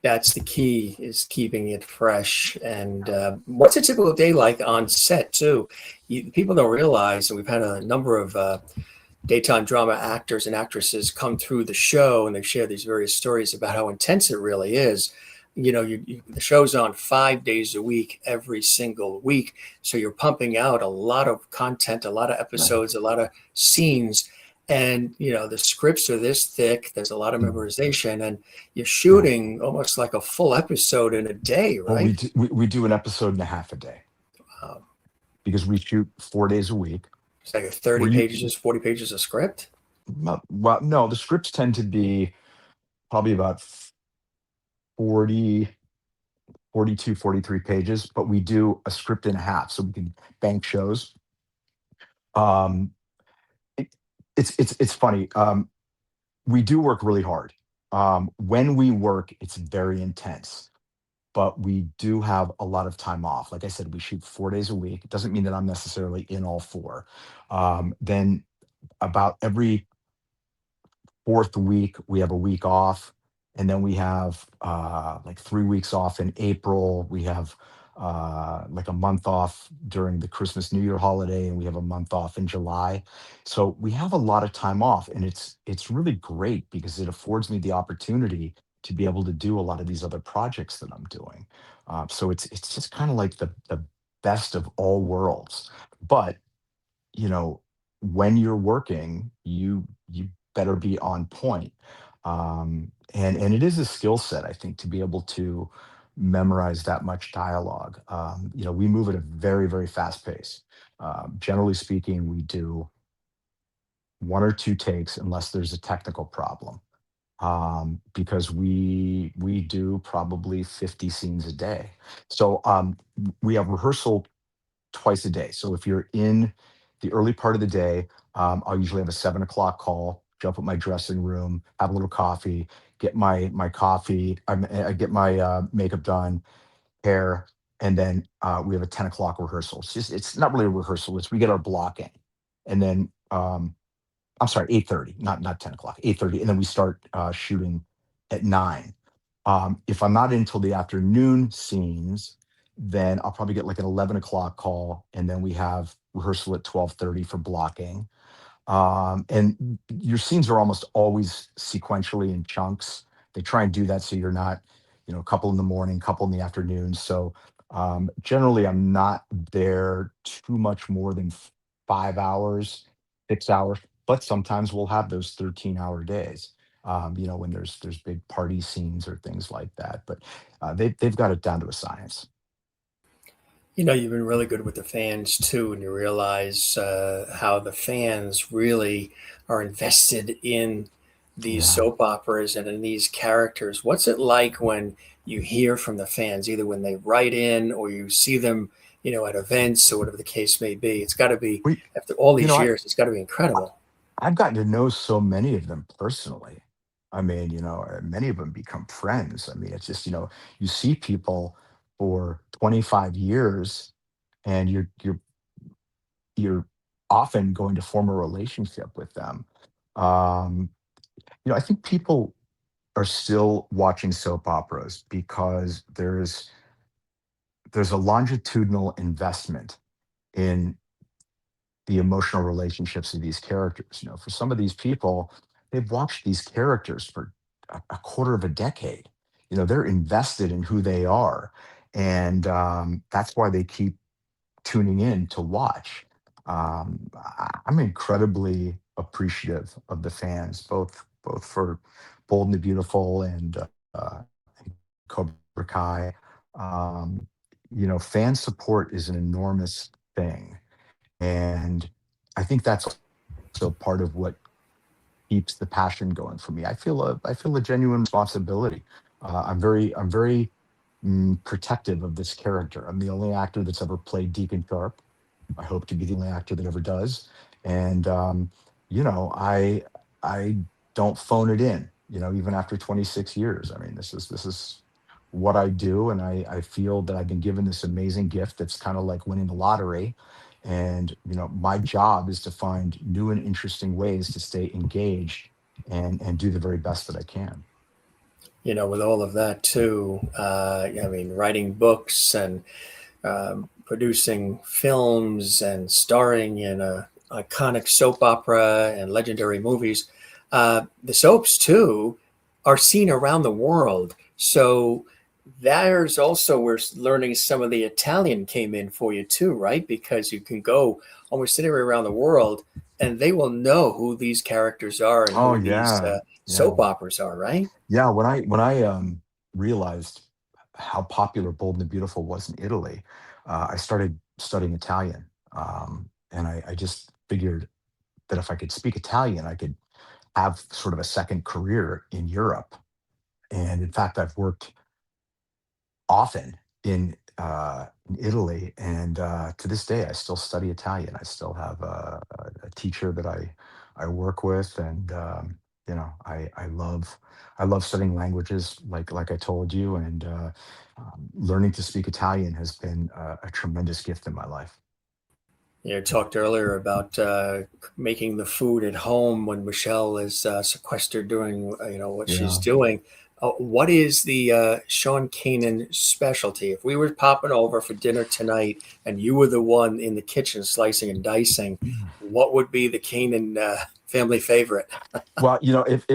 Speaker 2: That's the key, is keeping it fresh. And what's a typical day like on set too? People don't realize, and we've had a number of daytime drama actors and actresses come through the show, and they share these various stories about how intense it really is. The show's on 5 days a week, every single week. So you're pumping out a lot of content, a lot of
Speaker 1: Right.
Speaker 2: episodes, a lot of scenes. And, the scripts are this thick. There's a lot of
Speaker 1: Mm.
Speaker 2: memorization, and you're
Speaker 1: Yeah.
Speaker 2: shooting almost like a full episode in a day,
Speaker 1: Well, we
Speaker 2: right?
Speaker 1: do, we do an episode and a half a day
Speaker 2: Um,
Speaker 1: because we shoot 4 days a week.
Speaker 2: it's like 30
Speaker 1: Where you,
Speaker 2: pages, 40 pages of script.
Speaker 1: well, no, the scripts tend to be probably about 40, 42, 43 pages, but we do a script and a half so we can bank shows. Um, it, it's funny. We do work really hard. When we work, it's very intense, but we do have a lot of time off. Like I said, we shoot 4 days a week. It doesn't mean that I'm necessarily in all four. Then about every fourth week, we have a week off, and then we have like 3 weeks off in April. We have like a month off during the Christmas New Year holiday, and we have a month off in July. So we have a lot of time off, and it's really great because it affords me the opportunity to be able to do a lot of these other projects that I'm doing. So it's just kind of like the best of all worlds. But when you're working, you better be on point. And it is a skill set, I think, to be able to memorize that much dialogue. We move at a very, very fast pace. Generally speaking, we do one or two takes unless there's a technical problem. Because we do probably 50 scenes a day. So we have rehearsal twice a day. So if you're in the early part of the day, I'll usually have a 7 o'clock call, jump at my dressing room, have a little coffee, get my coffee, I get my makeup done, hair, and then we have a 10 o'clock rehearsal. It's not really a rehearsal. It's we get our block in, and then I'm sorry, 8:30, not 10 o'clock, 8:30, and then we start shooting at 9. If I'm not in until the afternoon scenes, then I'll probably get like an 11 o'clock call, and then we have rehearsal at 12:30 for blocking. And your scenes are almost always sequentially in chunks. They try and do that so you're not, a couple in the morning, couple in the afternoon. So generally, I'm not there too much more than 5 hours, 6 hours. But sometimes we'll have those 13-hour days. When there's big party scenes or things like that. But they've got it down to a science.
Speaker 2: You've been really good with the fans too, and you realize how the fans really are invested in these
Speaker 1: Yeah.
Speaker 2: soap operas and in these characters. What's it like when you hear from the fans, either when they write in or you see them, at events or whatever the case may be? It's got to be,
Speaker 1: We,
Speaker 2: after all
Speaker 1: you
Speaker 2: these
Speaker 1: know,
Speaker 2: years, it's got to be incredible.
Speaker 1: I've gotten to know so many of them personally. I mean, many of them become friends. I mean, it's just, you see people for 25 years and you're often going to form a relationship with them. Um, I think people are still watching soap operas because there's a longitudinal investment in the emotional relationships of these characters. For some of these people, they've watched these characters for a quarter of a decade. They're invested in who they are, and that's why they keep tuning in to watch. I'm incredibly appreciative of the fans, both for Bold and the Beautiful uh, and Cobra Kai. Um, fan support is an enormous thing, and I think that's also part of what keeps the passion going for me. I feel a genuine responsibility. I'm very protective of this character. I'm the only actor that's ever played Deacon Sharpe. I hope to be the only actor that ever does. And I don't phone it in. Even after 26 years. I mean, this is what I do, and I feel that I've been given this amazing gift that's kind of like winning the lottery. And my job is to find new and interesting ways to stay engaged and do the very best that I can.
Speaker 2: With all of that too, I mean, writing books and producing films and starring in a iconic soap opera and legendary movies. The soaps too are seen around the world. So there's also where learning some of the Italian came in for you too, right? Because you can go almost anywhere around the world and they will know who these characters are and
Speaker 1: Oh
Speaker 2: who these
Speaker 1: yeah, yeah.
Speaker 2: soap operas are, right?
Speaker 1: Yeah, when I realized how popular Bold and the Beautiful was in Italy, I started studying Italian, and I just figured that if I could speak Italian, I could have sort of a second career in Europe. And in fact, I've worked often in Italy, and to this day, I still study Italian. I still have a teacher that I work with, and I love studying languages, like I told you, and learning to speak Italian has been a tremendous gift in my life.
Speaker 2: You talked earlier about making the food at home when Michelle is sequestered doing, what she's
Speaker 1: Yeah.
Speaker 2: doing. What is the Sean Kanan specialty? If we were popping over for dinner tonight and you were the one in the kitchen slicing and dicing, what would be the Kanan family favorite?
Speaker 1: Well, if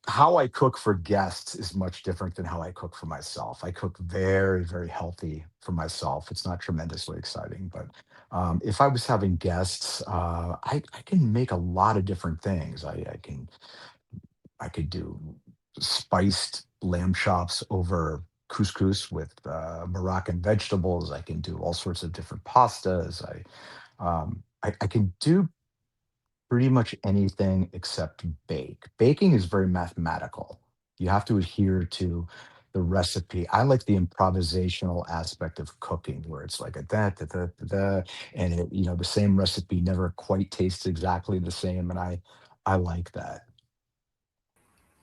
Speaker 1: how I cook for guests is much different than how I cook for myself. I cook very, very healthy for myself. It's not tremendously exciting, but if I was having guests, I can make a lot of different things. I could do spiced lamb chops over couscous with Moroccan vegetables. I can do all sorts of different pastas. I can do pretty much anything except bake. Baking is very mathematical. You have to adhere to the recipe. I like the improvisational aspect of cooking, where it's like a da da da da, da and the same recipe never quite tastes exactly the same, and I like that.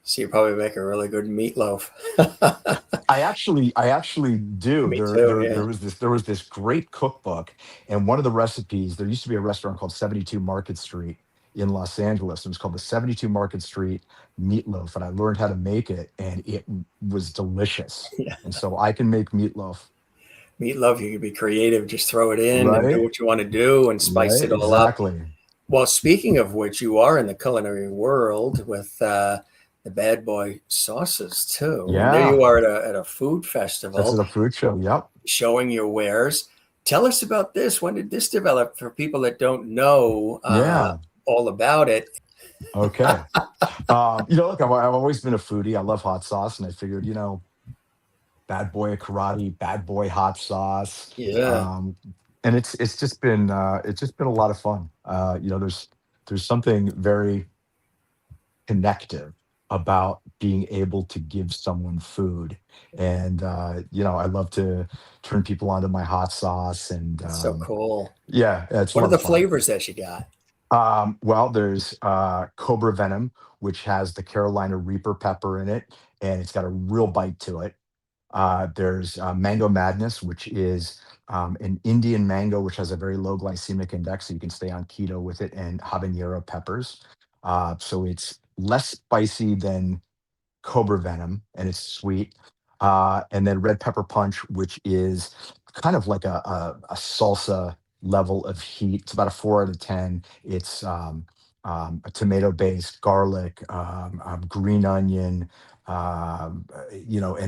Speaker 2: So you probably make a really good meatloaf.
Speaker 1: I actually do.
Speaker 2: Me
Speaker 1: There,
Speaker 2: too.
Speaker 1: there,
Speaker 2: Yeah.
Speaker 1: there was this great cookbook, and one of the recipes. There used to be a restaurant called 72 Market Street in Los Angeles. It was called the 72 Market Street Meatloaf, and I learned how to make it, and it was delicious.
Speaker 2: Yeah.
Speaker 1: And so I can make meatloaf.
Speaker 2: Meatloaf, you can be creative, just throw it in and do
Speaker 1: Right,
Speaker 2: what you want to do and spice
Speaker 1: right,
Speaker 2: it all up.
Speaker 1: exactly.
Speaker 2: Well, speaking of which, you are in the culinary world with the bad boy sauces too. And there
Speaker 1: Yeah,
Speaker 2: you are at a food
Speaker 1: that's
Speaker 2: festival
Speaker 1: at a food show. Yep.
Speaker 2: showing your wares. Tell us about this. When did this develop for people that don't know
Speaker 1: Yeah.
Speaker 2: all about it?
Speaker 1: Okay. Look, I've always been a foodie. I love hot sauce, and I figured, bad boy karate, bad boy hot sauce.
Speaker 2: Yeah,
Speaker 1: Um, and it's just been a lot of fun. There's something very connective about being able to give someone food, and I love to turn people onto my hot sauce, and
Speaker 2: it's so cool.
Speaker 1: yeah, it's a
Speaker 2: What are
Speaker 1: lot of
Speaker 2: the
Speaker 1: fun.
Speaker 2: flavors that you got?
Speaker 1: Well, there's Cobra Venom, which has the Carolina Reaper pepper in it, and it's got a real bite to it. There's Mango Madness, which is an Indian mango, which has a very low glycemic index, so you can stay on keto with it, and habanero peppers. So it's less spicy than Cobra Venom, and it's sweet. And then Red Pepper Punch, which is kind of like a salsa level of heat. It's about a 4 out of 10. It's a tomato based, garlic, green onion, and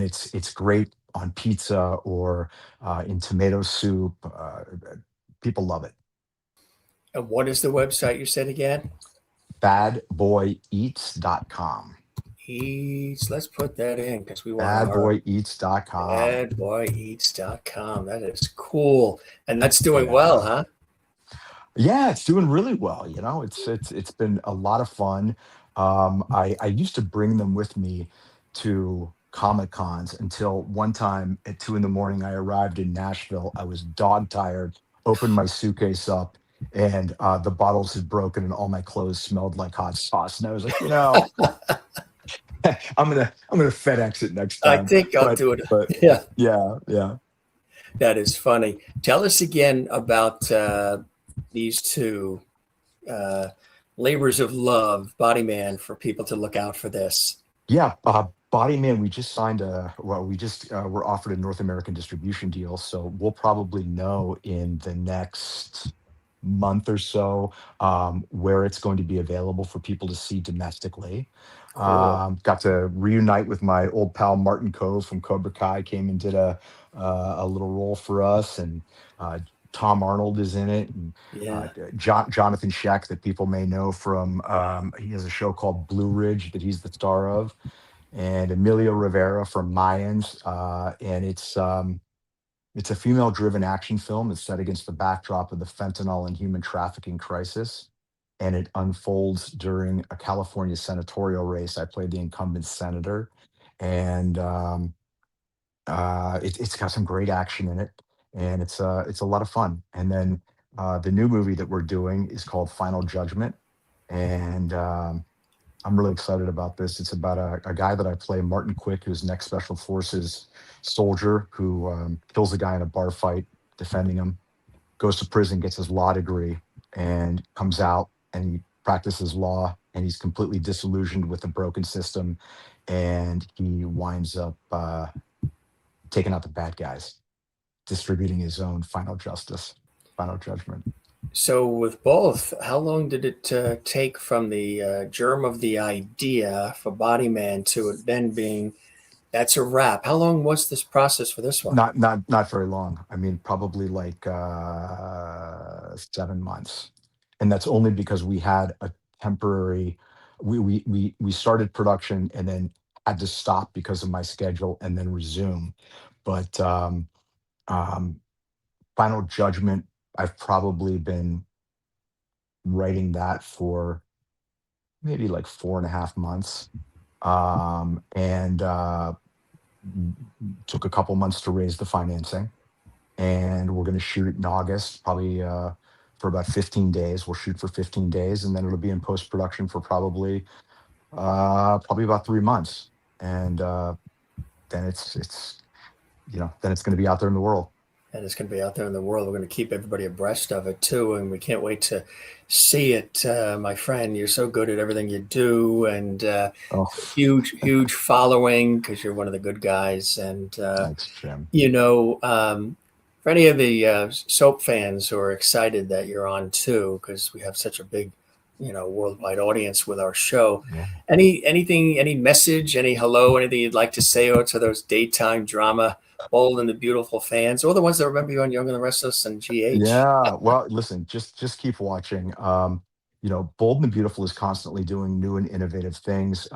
Speaker 1: it's great on pizza or in tomato soup. People love it.
Speaker 2: And what is the website you said again?
Speaker 1: Badboyeats.com.
Speaker 2: Eats. Let's put that in because we want our
Speaker 1: Badboyeats.com.
Speaker 2: badboyeats.com. That is cool. And that's doing well,
Speaker 1: Yeah.
Speaker 2: huh?
Speaker 1: Yeah, it's doing really well. It's been a lot of fun. I used to bring them with me to Comic Cons until one time at 2 in the morning, I arrived in Nashville. I was dog tired, opened my suitcase up, and the bottles had broken and all my clothes smelled like hot sauce. And I was like, I'm gonna FedEx it next
Speaker 2: I
Speaker 1: time.
Speaker 2: think I'll
Speaker 1: But
Speaker 2: do it.
Speaker 1: but
Speaker 2: Yeah,
Speaker 1: yeah, yeah.
Speaker 2: that is funny. Tell us again about these two uh, labors of love, Body Man, for people to look out for this.
Speaker 1: Yeah, Body Man, we just signed we just were offered a North American distribution deal, so we'll probably know in the next month or so where it's going to be available for people to see domestically.
Speaker 2: Cool.
Speaker 1: Got to reunite with my old pal Martin Cove from Cobra Kai, came and did a little role for us, and uh, Tom Arnold is in it, and
Speaker 2: Yeah.
Speaker 1: Jonathan Sheck, that people may know from he has a show called Blue Ridge that he's the star of, and Emilio Rivera from Mayans, and it's a female-driven action film. It's set against the backdrop of the fentanyl and human trafficking crisis, and it unfolds during a California senatorial race. I played the incumbent senator, and it's got some great action in it, and it's a lot of fun. And then the new movie that we're doing is called Final Judgment, and I'm really excited about this. It's about a guy that I play, Martin Quick, who's an ex-special forces soldier who kills a guy in a bar fight defending him, goes to prison, gets his law degree, and comes out and he practices law, and he's completely disillusioned with the broken system, and he winds up taking out the bad guys, distributing his own final judgment.
Speaker 2: So with both, how long did it take from the germ of the idea for BodyMan to it then being that's a wrap? How long was this process for this one?
Speaker 1: Not very long. I mean, probably like 7 months, and that's only because we had a temporary. We started production and then had to stop because of my schedule and then resume. But um, Final Judgment, I've probably been writing that for maybe like 4.5 months, and took a couple months to raise the financing, and we're going to shoot it in August, probably for about 15 days. We'll shoot for 15 days, and then it'll be in post production for probably about 3 months, and then it's then it's going to be out there in the world.
Speaker 2: And it's going to be out there in the world. We're going to keep everybody abreast of it too, and we can't wait to see it. My friend, you're so good at everything you do, and
Speaker 1: Oh,
Speaker 2: huge following because you're one of the good guys. And
Speaker 1: thanks, Jim.
Speaker 2: for any of the soap fans who are excited that you're on too, because we have such a big, worldwide audience with our show.
Speaker 1: Yeah.
Speaker 2: Any message, any hello, anything you'd like to say to those daytime drama Bold and the Beautiful fans, or the ones that remember you on Young and the Restless and GH?
Speaker 1: Yeah. Well, listen, just keep watching. Bold and the Beautiful is constantly doing new and innovative things.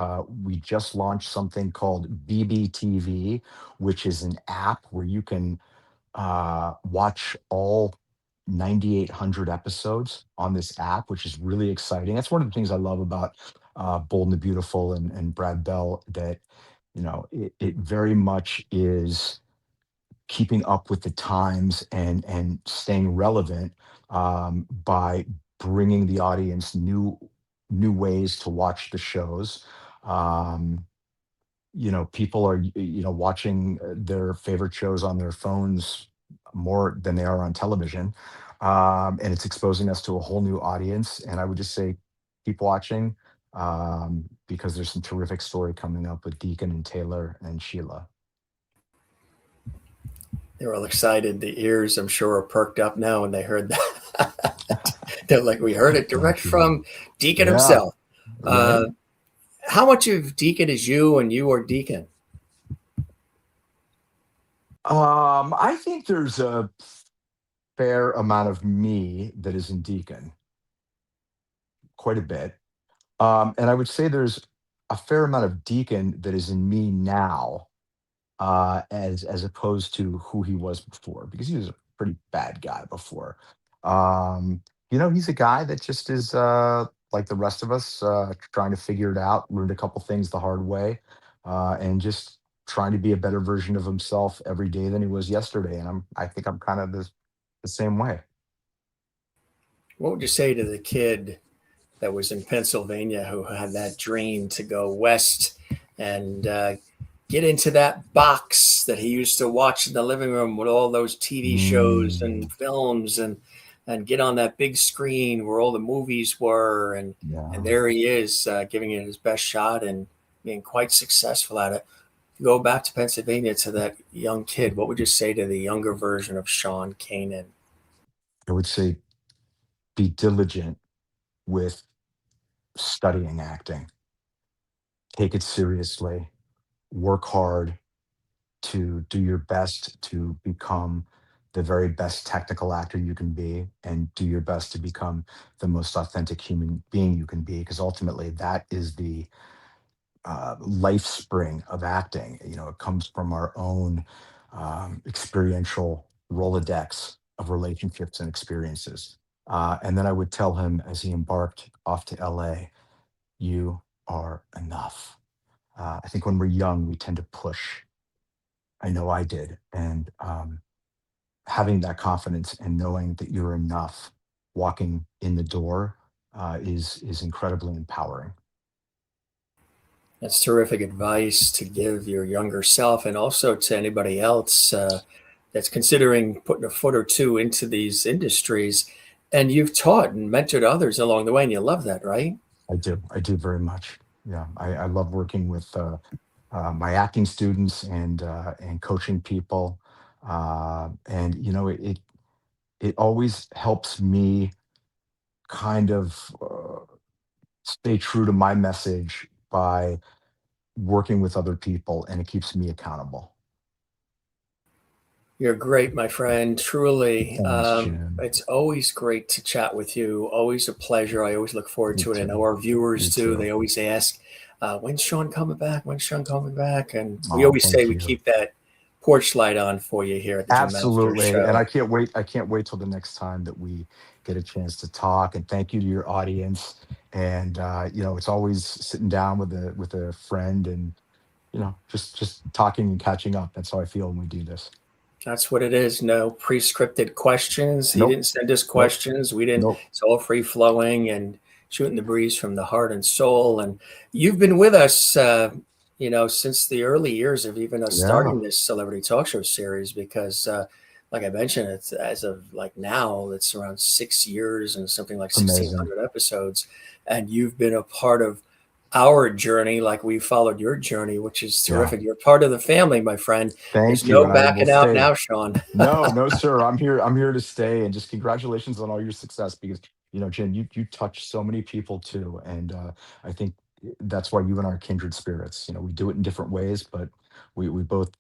Speaker 1: We just launched something called BBTV, which is an app where you can watch all 9,800 episodes on this app, which is really exciting. That's one of the things I love about Bold and the Beautiful and Brad Bell, that it very much is keeping up with the times and staying relevant, by bringing the audience new ways to watch the shows. Um, People are watching their favorite shows on their phones more than they are on television, and it's exposing us to a whole new audience. And I would just say, keep watching, because there's some terrific story coming up with Deacon and Taylor and Sheila.
Speaker 2: They're all excited. The ears, I'm sure, are perked up now when they heard that. They're like, we heard it direct
Speaker 1: Thank you.
Speaker 2: from Deacon
Speaker 1: Yeah,
Speaker 2: himself.
Speaker 1: right.
Speaker 2: How much of Deacon is you and you are Deacon?
Speaker 1: I think there's a fair amount of me that is in Deacon, quite a bit. And I would say there's a fair amount of Deacon that is in me now, as opposed to who he was before, because he was a pretty bad guy before. Um, he's a guy that just is, like the rest of us, trying to figure it out, learned a couple things the hard way, and just trying to be a better version of himself every day than he was yesterday. And I think I'm kind of the same way.
Speaker 2: What would you say to the kid that was in Pennsylvania who had that dream to go west and get into that box that he used to watch in the living room with all those TV shows
Speaker 1: Mm,
Speaker 2: and films and get on that big screen where all the movies were and
Speaker 1: yeah.
Speaker 2: there he is giving it his best shot and being quite successful at it. Go back to Pennsylvania to that young kid. What would you say to the younger version of Sean Kanan?
Speaker 1: I would say, be diligent with studying acting. Take it seriously. Work hard to do your best to become the very best technical actor you can be, and do your best to become the most authentic human being you can be, because ultimately that is the life spring of acting. It comes from our own experiential Rolodex of relationships and experiences. And then I would tell him, as he embarked off to LA, you are enough. I think when we're young, we tend to push. I know I did. And having that confidence and knowing that you're enough walking in the door, is incredibly empowering.
Speaker 2: That's terrific advice to give your younger self and also to anybody else that's considering putting a foot or two into these industries. And you've taught and mentored others along the way, and you love that, right?
Speaker 1: I do. I do very much. Yeah. I love working with my acting students and coaching people. And it always helps me kind of stay true to my message by working with other people, and it keeps me accountable.
Speaker 2: You're great, my friend. Truly.
Speaker 1: Thanks, Jim.
Speaker 2: It's always great to chat with you. Always a pleasure. I always look forward
Speaker 1: Me
Speaker 2: to it. I know
Speaker 1: too.
Speaker 2: our
Speaker 1: Me
Speaker 2: viewers too. They
Speaker 1: too.
Speaker 2: always ask, when's Sean coming back? When's Sean coming back? And we
Speaker 1: Oh,
Speaker 2: always say
Speaker 1: thank
Speaker 2: we
Speaker 1: you.
Speaker 2: keep that porch light on for you here at the Jim Masters
Speaker 1: Absolutely. And
Speaker 2: Show.
Speaker 1: I can't wait till the next time that we get a chance to talk. And thank you to your audience. And it's always sitting down with a friend and just talking and catching up. That's how I feel when we do this.
Speaker 2: That's what it is. No pre-scripted questions. He
Speaker 1: Nope.
Speaker 2: didn't send us
Speaker 1: Nope.
Speaker 2: questions. We didn't.
Speaker 1: Nope.
Speaker 2: It's all free flowing and shooting the breeze from the heart and soul. And you've been with us, since the early years of even us
Speaker 1: Yeah.
Speaker 2: starting this celebrity talk show series. Because, like I mentioned, it's as of like now, it's around 6 years and something like
Speaker 1: Amazing.
Speaker 2: 1,600 episodes. And you've been a part of our journey, like we followed your journey, which is
Speaker 1: Yeah.
Speaker 2: terrific. You're part of the family, my friend. There's
Speaker 1: Thank you.
Speaker 2: no
Speaker 1: And I will
Speaker 2: backing out
Speaker 1: stay.
Speaker 2: now, Sean.
Speaker 1: No, no, sir. I'm here to stay, and just congratulations on all your success because Jen, you touch so many people too, and I think that's why you and I are kindred spirits. We do it in different ways, but we both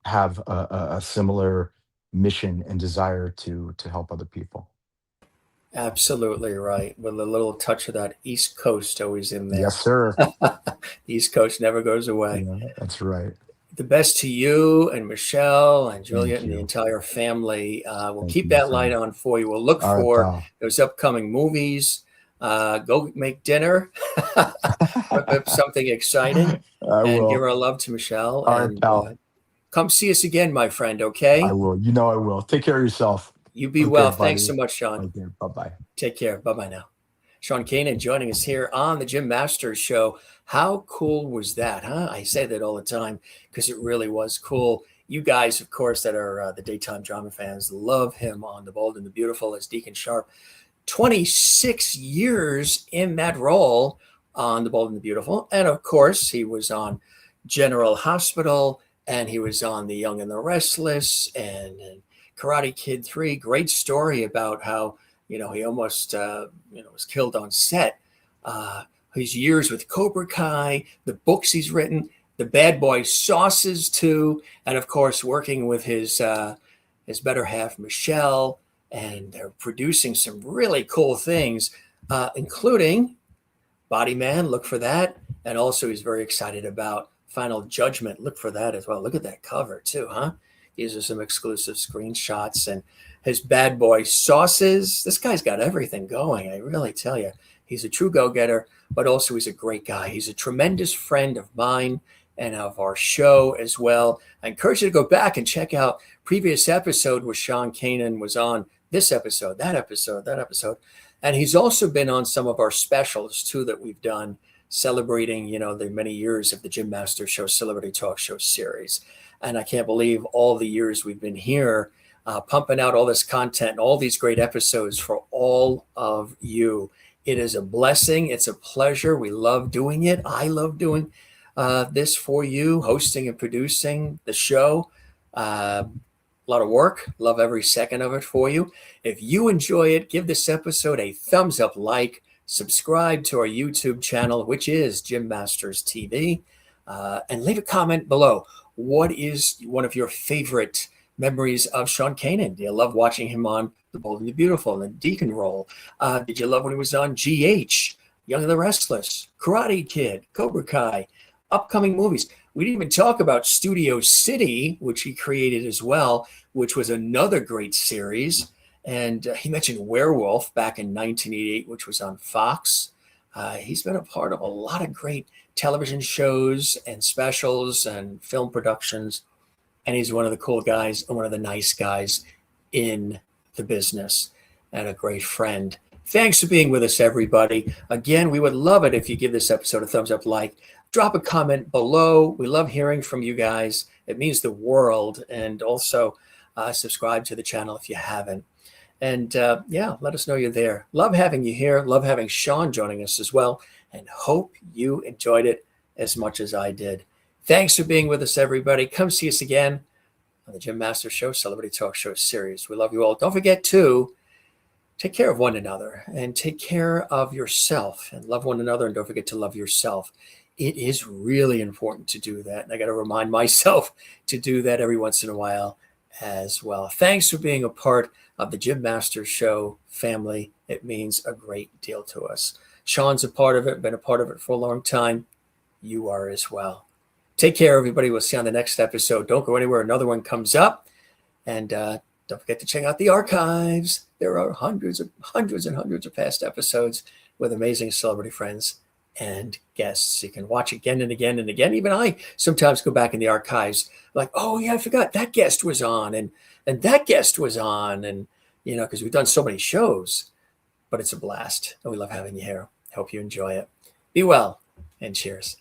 Speaker 1: have a similar mission and desire to help other people.
Speaker 2: Absolutely right. With a little touch of that East Coast always in
Speaker 1: Yes,
Speaker 2: there.
Speaker 1: sir.
Speaker 2: East Coast never goes away.
Speaker 1: Yeah, that's right.
Speaker 2: The best to you and Michelle and Juliet
Speaker 1: Thank
Speaker 2: and the
Speaker 1: you.
Speaker 2: entire family. We'll
Speaker 1: Thank
Speaker 2: keep
Speaker 1: you, my
Speaker 2: that light
Speaker 1: friend.
Speaker 2: on for you. We'll look
Speaker 1: All right,
Speaker 2: for
Speaker 1: pal.
Speaker 2: those upcoming movies. Go make dinner, whip up something exciting,
Speaker 1: I
Speaker 2: and give
Speaker 1: will.
Speaker 2: our love to Michelle.
Speaker 1: All right,
Speaker 2: And
Speaker 1: pal.
Speaker 2: come see us again, my friend.
Speaker 1: I
Speaker 2: Okay?
Speaker 1: will. I will. Take care of yourself.
Speaker 2: You be
Speaker 1: Okay,
Speaker 2: well. Thanks so
Speaker 1: buddy.
Speaker 2: much, Sean.
Speaker 1: Okay, bye bye.
Speaker 2: Take care. Bye bye now. Sean Kanan joining us here on the Jim Masters Show. How cool was that, huh? I say that all the time because it really was cool. You guys, of course, that are the daytime drama fans, love him on The Bold and the Beautiful as Deacon Sharpe. 26 years in that role on The Bold and the Beautiful. And of course, he was on General Hospital and he was on The Young and the Restless and Karate Kid 3. Great story about how he almost, was killed on set. His years with Cobra Kai, the books he's written, the Bad Boy Sauces too, and of course working with his better half Michelle, and they're producing some really cool things, including BodyMan. Look for that, and also he's very excited about Final Judgment. Look for that as well. Look at that cover too, huh? These are some exclusive screenshots and his Bad Boy Sauces. This guy's got everything going. I really tell you, he's a true go-getter, but also he's a great guy. He's a tremendous friend of mine and of our show as well. I encourage you to go back and check out previous episode where Sean Kanan was on, this episode, that episode, that episode. And he's also been on some of our specials too that we've done celebrating, the many years of the Jim Masters Show Celebrity Talk Show series. And I can't believe all the years we've been here pumping out all this content and all these great episodes for all of you. It is a blessing. It's a pleasure. We love doing it. I love doing this for you, hosting and producing the show. A lot of work. Love every second of it for you. If you enjoy it, give this episode a thumbs up, subscribe to our YouTube channel, which is Jim Masters TV, and leave a comment below. What is one of your favorite memories of Sean Kanan? Do you love watching him on The Bold and the Beautiful and the Deacon role? Did you love when he was on GH, Young and the Restless, Karate Kid, Cobra Kai, upcoming movies? We didn't even talk about Studio City, which he created as well, which was another great series. And he mentioned Werewolf back in 1988, which was on Fox. He's been a part of a lot of great television shows and specials and film productions. And he's one of the cool guys and one of the nice guys in the business and a great friend. Thanks for being with us, everybody. Again, we would love it if you give this episode a thumbs up, drop a comment below. We love hearing from you guys. It means the world. And also subscribe to the channel if you haven't. And let us know you're there. Love having you here. Love having Sean joining us as well. And hope you enjoyed it as much as I did. Thanks for being with us, everybody. Come see us again on the Jim Master Show Celebrity Talk Show series. We love you all. Don't forget to take care of one another and take care of yourself and love one another. And don't forget to love yourself. It is really important to do that. And I got to remind myself to do that every once in a while as well. Thanks for being a part of the Jim Master Show family. It means a great deal to us. Sean's a part of it, been a part of it for a long time. You are as well. Take care, everybody. We'll see you on the next episode. Don't go anywhere. Another one comes up. And don't forget to check out the archives. There are hundreds and hundreds of past episodes with amazing celebrity friends and guests. You can watch again and again and again. Even I sometimes go back in the archives like, oh, yeah, I forgot that guest was on and that guest was on. And, you know, because we've done so many shows. But it's a blast. And we love having you here. Hope you enjoy it. Be well and cheers.